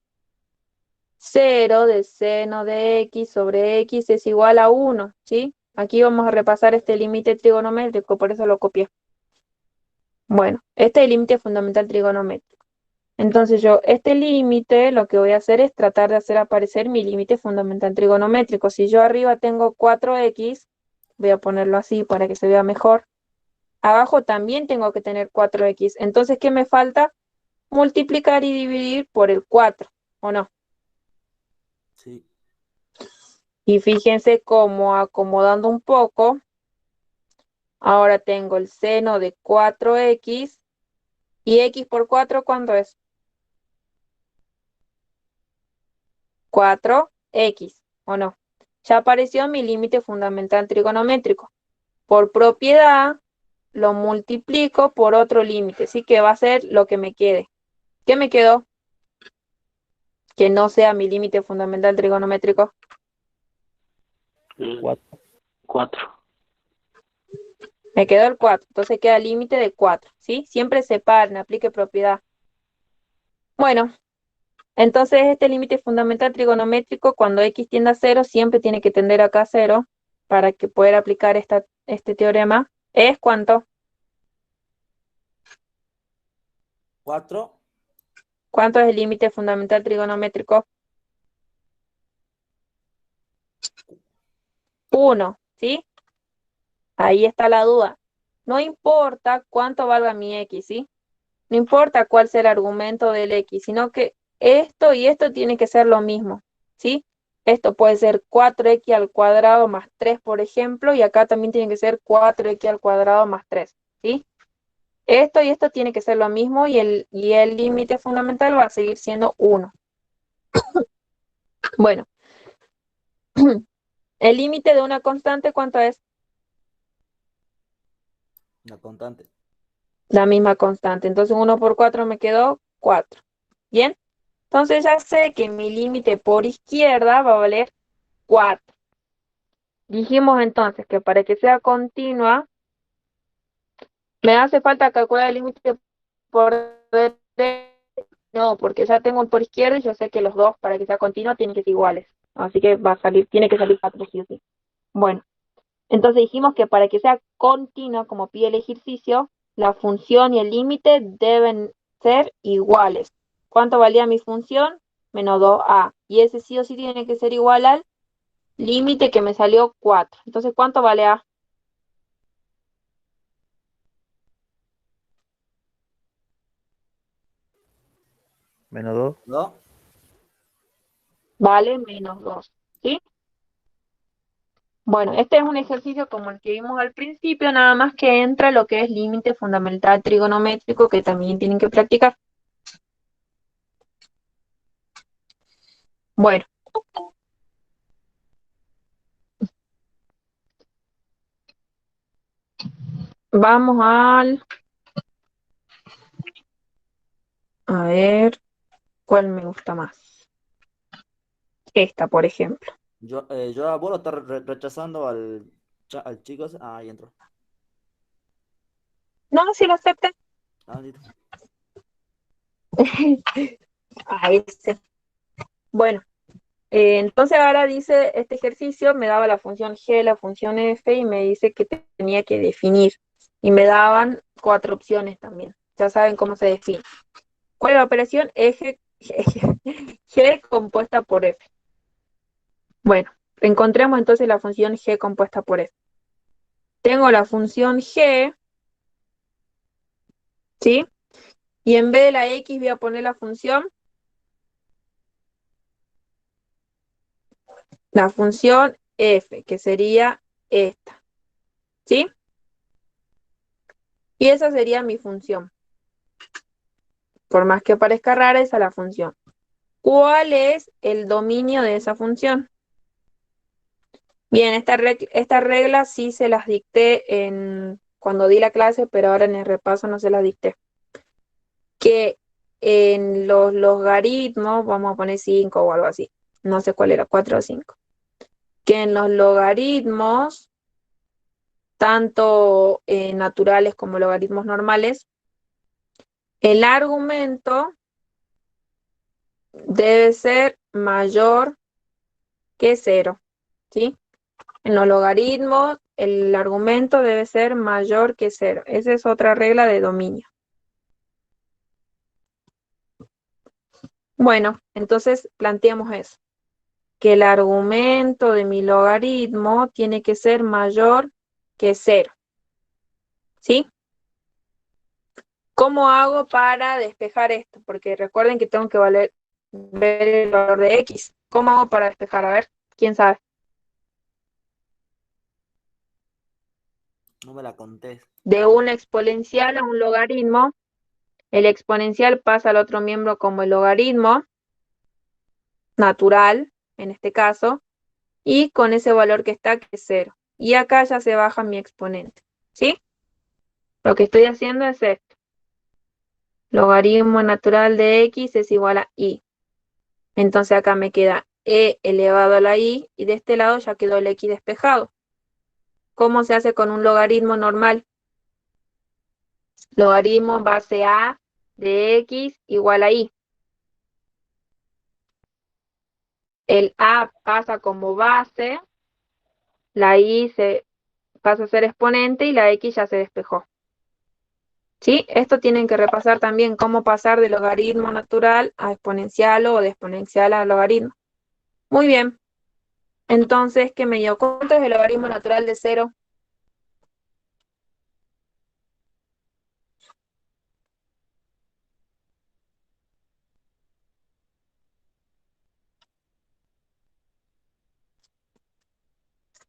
0 de seno de x sobre x es igual a 1, ¿sí? Aquí vamos a repasar este límite trigonométrico, por eso lo copié. Bueno, este es el límite fundamental trigonométrico. Entonces yo, este límite, lo que voy a hacer es tratar de hacer aparecer mi límite fundamental trigonométrico. Si yo arriba tengo 4x, voy a ponerlo así para que se vea mejor. Abajo también tengo que tener 4x. Entonces, ¿qué me falta? Multiplicar y dividir por el 4, ¿o no? Sí. Y fíjense cómo acomodando un poco, ahora tengo el seno de 4x y x por 4, ¿cuánto es? 4x, ¿o no? Ya apareció mi límite fundamental trigonométrico. Por propiedad, lo multiplico por otro límite, así que va a ser lo que me quede. ¿Qué me quedó? Que no sea mi límite fundamental trigonométrico. El 4. 4. Me quedó el 4, entonces queda el límite de 4, ¿sí? Siempre separen, aplique propiedad. Bueno, entonces este límite fundamental trigonométrico, cuando x tiende a 0, siempre tiene que tender acá a 0 para que pueda aplicar este teorema. ¿Es cuánto? 4. ¿Cuánto es el límite fundamental trigonométrico? 1, ¿sí? Ahí está la duda. No importa cuánto valga mi x, ¿sí? No importa cuál sea el argumento del x, sino que esto y esto tiene que ser lo mismo, ¿sí? Esto puede ser 4x al cuadrado más 3, por ejemplo, y acá también tiene que ser 4x al cuadrado más 3, ¿sí? Esto y esto tiene que ser lo mismo y el límite fundamental va a seguir siendo 1. Bueno, el límite de una constante, ¿cuánto es? Una constante. La misma constante. Entonces 1 por 4 me quedó 4. ¿Bien? Entonces ya sé que mi límite por izquierda va a valer 4. Dijimos entonces que para que sea continua, me hace falta calcular el límite por derecha No, porque ya tengo el por izquierda y yo sé que los dos, para que sea continuo, tienen que ser iguales. Así que va a salir, tiene que salir 4 sí o sí. Bueno, entonces dijimos que para que sea continuo, como pide el ejercicio, la función y el límite deben ser iguales. ¿Cuánto valía mi función? Menos 2a. Y ese sí o sí tiene que ser igual al límite que me salió 4. Entonces, ¿cuánto vale a? Menos 2. ¿No? Vale menos 2. ¿Sí? Bueno, este es un ejercicio como el que vimos al principio, nada más que entra lo que es límite fundamental trigonométrico que también tienen que practicar. Bueno, vamos al... A ver, ¿cuál me gusta más? Esta, por ejemplo. Yo a vos lo estás rechazando al chico ese. Ah, ahí entró. No, si lo acepté. Ah, listo. A este. Bueno, entonces ahora dice, este ejercicio me daba la función g, la función f y me dice que tenía que definir. Y me daban 4 opciones también. Ya saben cómo se define. ¿Cuál es la operación? G compuesta por f. Bueno, encontremos entonces la función g compuesta por f. Tengo la función g, ¿sí? Y en vez de la x voy a poner la función f, que sería esta, ¿sí? Y esa sería mi función. Por más que parezca rara, esa es la función. ¿Cuál es el dominio de esa función? Bien, esta regla sí se las dicté cuando di la clase, pero ahora en el repaso no se las dicté. Que en los logaritmos, vamos a poner 5 o algo así, no sé cuál era, 4 o 5, que en los logaritmos, tanto naturales como logaritmos normales, el argumento debe ser mayor que 0, ¿sí? En los logaritmos, el argumento debe ser mayor que 0. Esa es otra regla de dominio. Bueno, entonces planteamos eso, que el argumento de mi logaritmo tiene que ser mayor que 0, ¿sí? ¿Cómo hago para despejar esto? Porque recuerden que tengo que ver el valor de x. ¿Cómo hago para despejar? A ver, ¿quién sabe? No me la contés. De una exponencial a un logaritmo, el exponencial pasa al otro miembro como el logaritmo natural, en este caso, y con ese valor que está, que es 0. Y acá ya se baja mi exponente, ¿sí? Lo que estoy haciendo es esto. Logaritmo natural de x es igual a y. Entonces acá me queda e elevado a la y, y de este lado ya quedó el x despejado. ¿Cómo se hace con un logaritmo normal? Logaritmo base a de x igual a y. El a pasa como base, la y se pasa a ser exponente y la x ya se despejó. ¿Sí? Esto tienen que repasar también cómo pasar de logaritmo natural a exponencial o de exponencial a logaritmo. Muy bien. Entonces, ¿qué me dio? ¿Cuánto es el logaritmo natural de 0?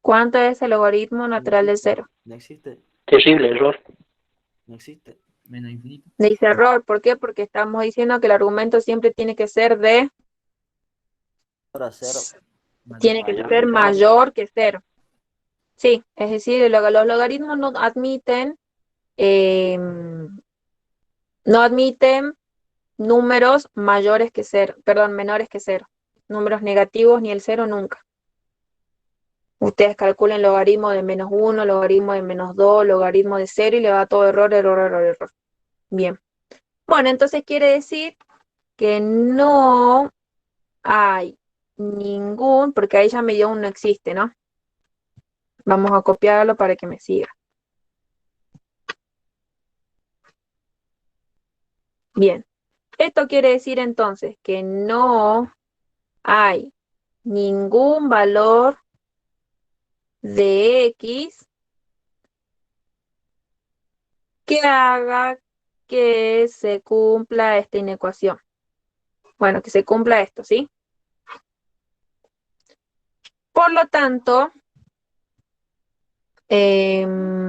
¿Cuánto es el logaritmo natural de 0? No existe. Terrible error. No existe. Menos infinito. Dice error. ¿Por qué? Porque estamos diciendo que el argumento siempre tiene que ser Ahora 0. tiene que ser mayor que 0. Sí, es decir, los logaritmos no admiten números mayores que 0, perdón, menores que 0. Números negativos ni el 0 nunca. Ustedes calculen logaritmo de -1, logaritmo de -2, logaritmo de 0 y le va todo error, error, error, error. Bien. Bueno, entonces quiere decir que no hay ningún, porque ahí ya me dio un no existe, ¿no? Vamos a copiarlo para que me siga. Bien. Esto quiere decir entonces que no hay ningún valor de X que haga que se cumpla esta inecuación. Bueno, que se cumpla esto, ¿sí? Por lo tanto, ¿qué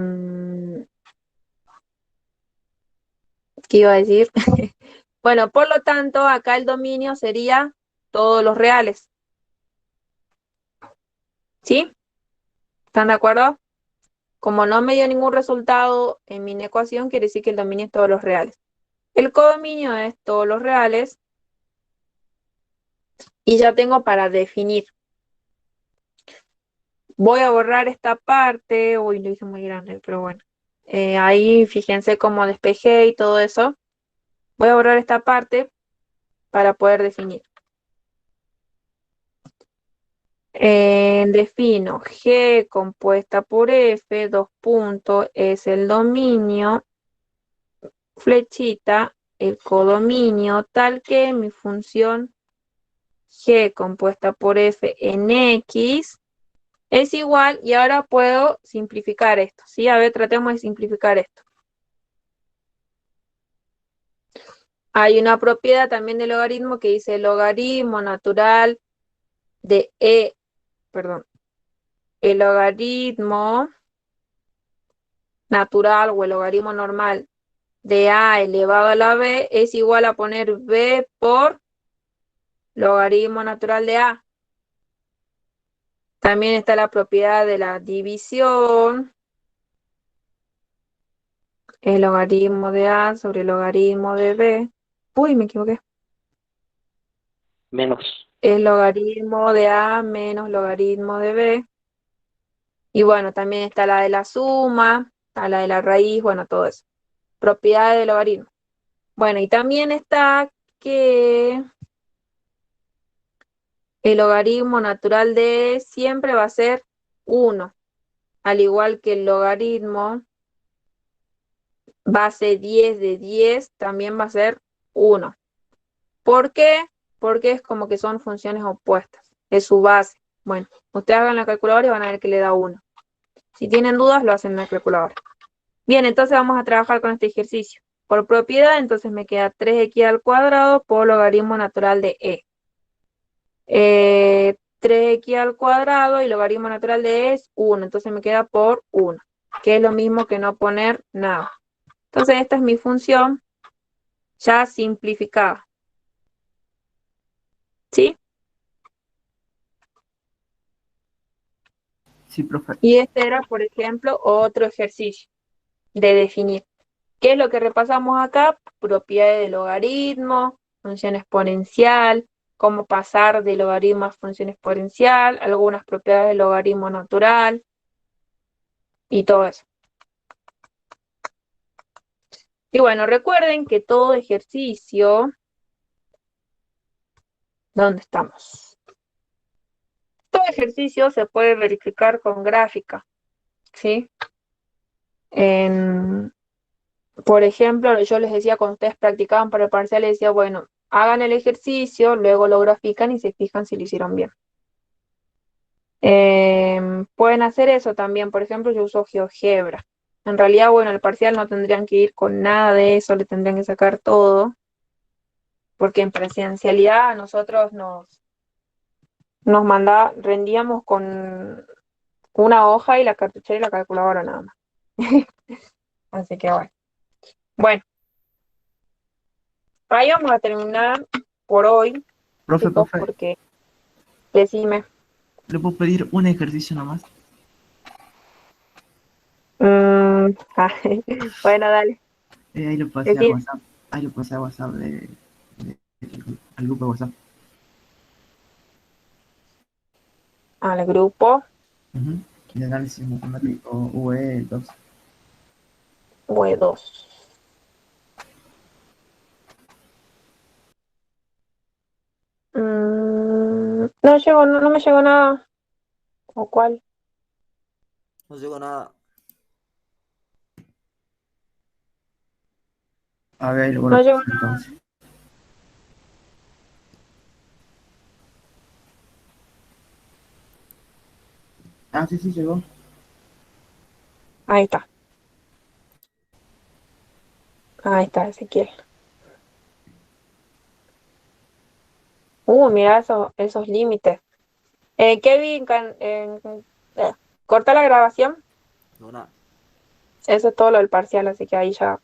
iba a decir? Bueno, por lo tanto, acá el dominio sería todos los reales. ¿Sí? ¿Están de acuerdo? Como no me dio ningún resultado en mi inecuación, quiere decir que el dominio es todos los reales. El codominio es todos los reales. Y ya tengo para definir. Voy a borrar esta parte. Uy, lo hice muy grande, pero bueno. Ahí fíjense cómo despejé y todo eso. Voy a borrar esta parte para poder definir. Defino G compuesta por F, dos puntos, es el dominio, flechita, el codominio, tal que mi función G compuesta por F en X es igual, y ahora puedo simplificar esto, ¿sí? A ver, tratemos de simplificar esto. Hay una propiedad también del logaritmo que dice el logaritmo natural de el logaritmo natural o el logaritmo normal de A elevado a la B es igual a poner B por logaritmo natural de A. También está la propiedad de la división. El logaritmo de A sobre el logaritmo de B. Uy, me equivoqué. Menos. El logaritmo de A menos logaritmo de B. Y bueno, también está la de la suma, está la de la raíz, bueno, todo eso. Propiedades del logaritmo. Bueno, y también está que el logaritmo natural de E siempre va a ser 1, al igual que el logaritmo base 10 de 10 también va a ser 1. ¿Por qué? Porque es como que son funciones opuestas. Es su base. Bueno, ustedes hagan la calculadora y van a ver que le da 1. Si tienen dudas, lo hacen en la calculadora. Bien, entonces vamos a trabajar con este ejercicio. Por propiedad, entonces me queda 3x al cuadrado por logaritmo natural de E. 3x al cuadrado y logaritmo natural de E es 1. Entonces me queda por 1, que es lo mismo que no poner nada. Entonces esta es mi función ya simplificada. ¿Sí? Sí, profe. Y este era, por ejemplo, otro ejercicio de definir. ¿Qué es lo que repasamos acá? Propiedades de logaritmo, función exponencial, cómo pasar de logaritmo a función exponencial, algunas propiedades del logaritmo natural y todo eso. Y bueno, recuerden que todo ejercicio, ¿dónde estamos? Todo ejercicio se puede verificar con gráfica, ¿sí? Por ejemplo, yo les decía cuando ustedes practicaban para el parcial, les decía, bueno, hagan el ejercicio, luego lo grafican y se fijan si lo hicieron bien. Pueden hacer eso también, por ejemplo, yo uso GeoGebra. En realidad, bueno, el parcial no tendrían que ir con nada de eso, le tendrían que sacar todo, porque en presencialidad nosotros rendíamos con una hoja y la cartuchera y la calculadora nada más. Así que bueno. Bueno, ahí vamos a terminar por hoy, Profe, chicos, profe, porque decime. ¿le puedo pedir un ejercicio nomás? Bueno, dale. Ahí lo pasé a Decime WhatsApp. Ahí lo pasé a WhatsApp al grupo de WhatsApp. al grupo Ujú. De análisis matemático UE2. UE2. No llegó, no me llegó nada. ¿O cuál? No llegó nada. A ver, lo No vuelvo a llegó pasar entonces. Ah, sí, sí, llegó. Ahí está. Ahí está, Ezequiel. Mira esos límites. Kevin, corta la grabación. No, nada. Eso es todo lo del parcial, así que ahí ya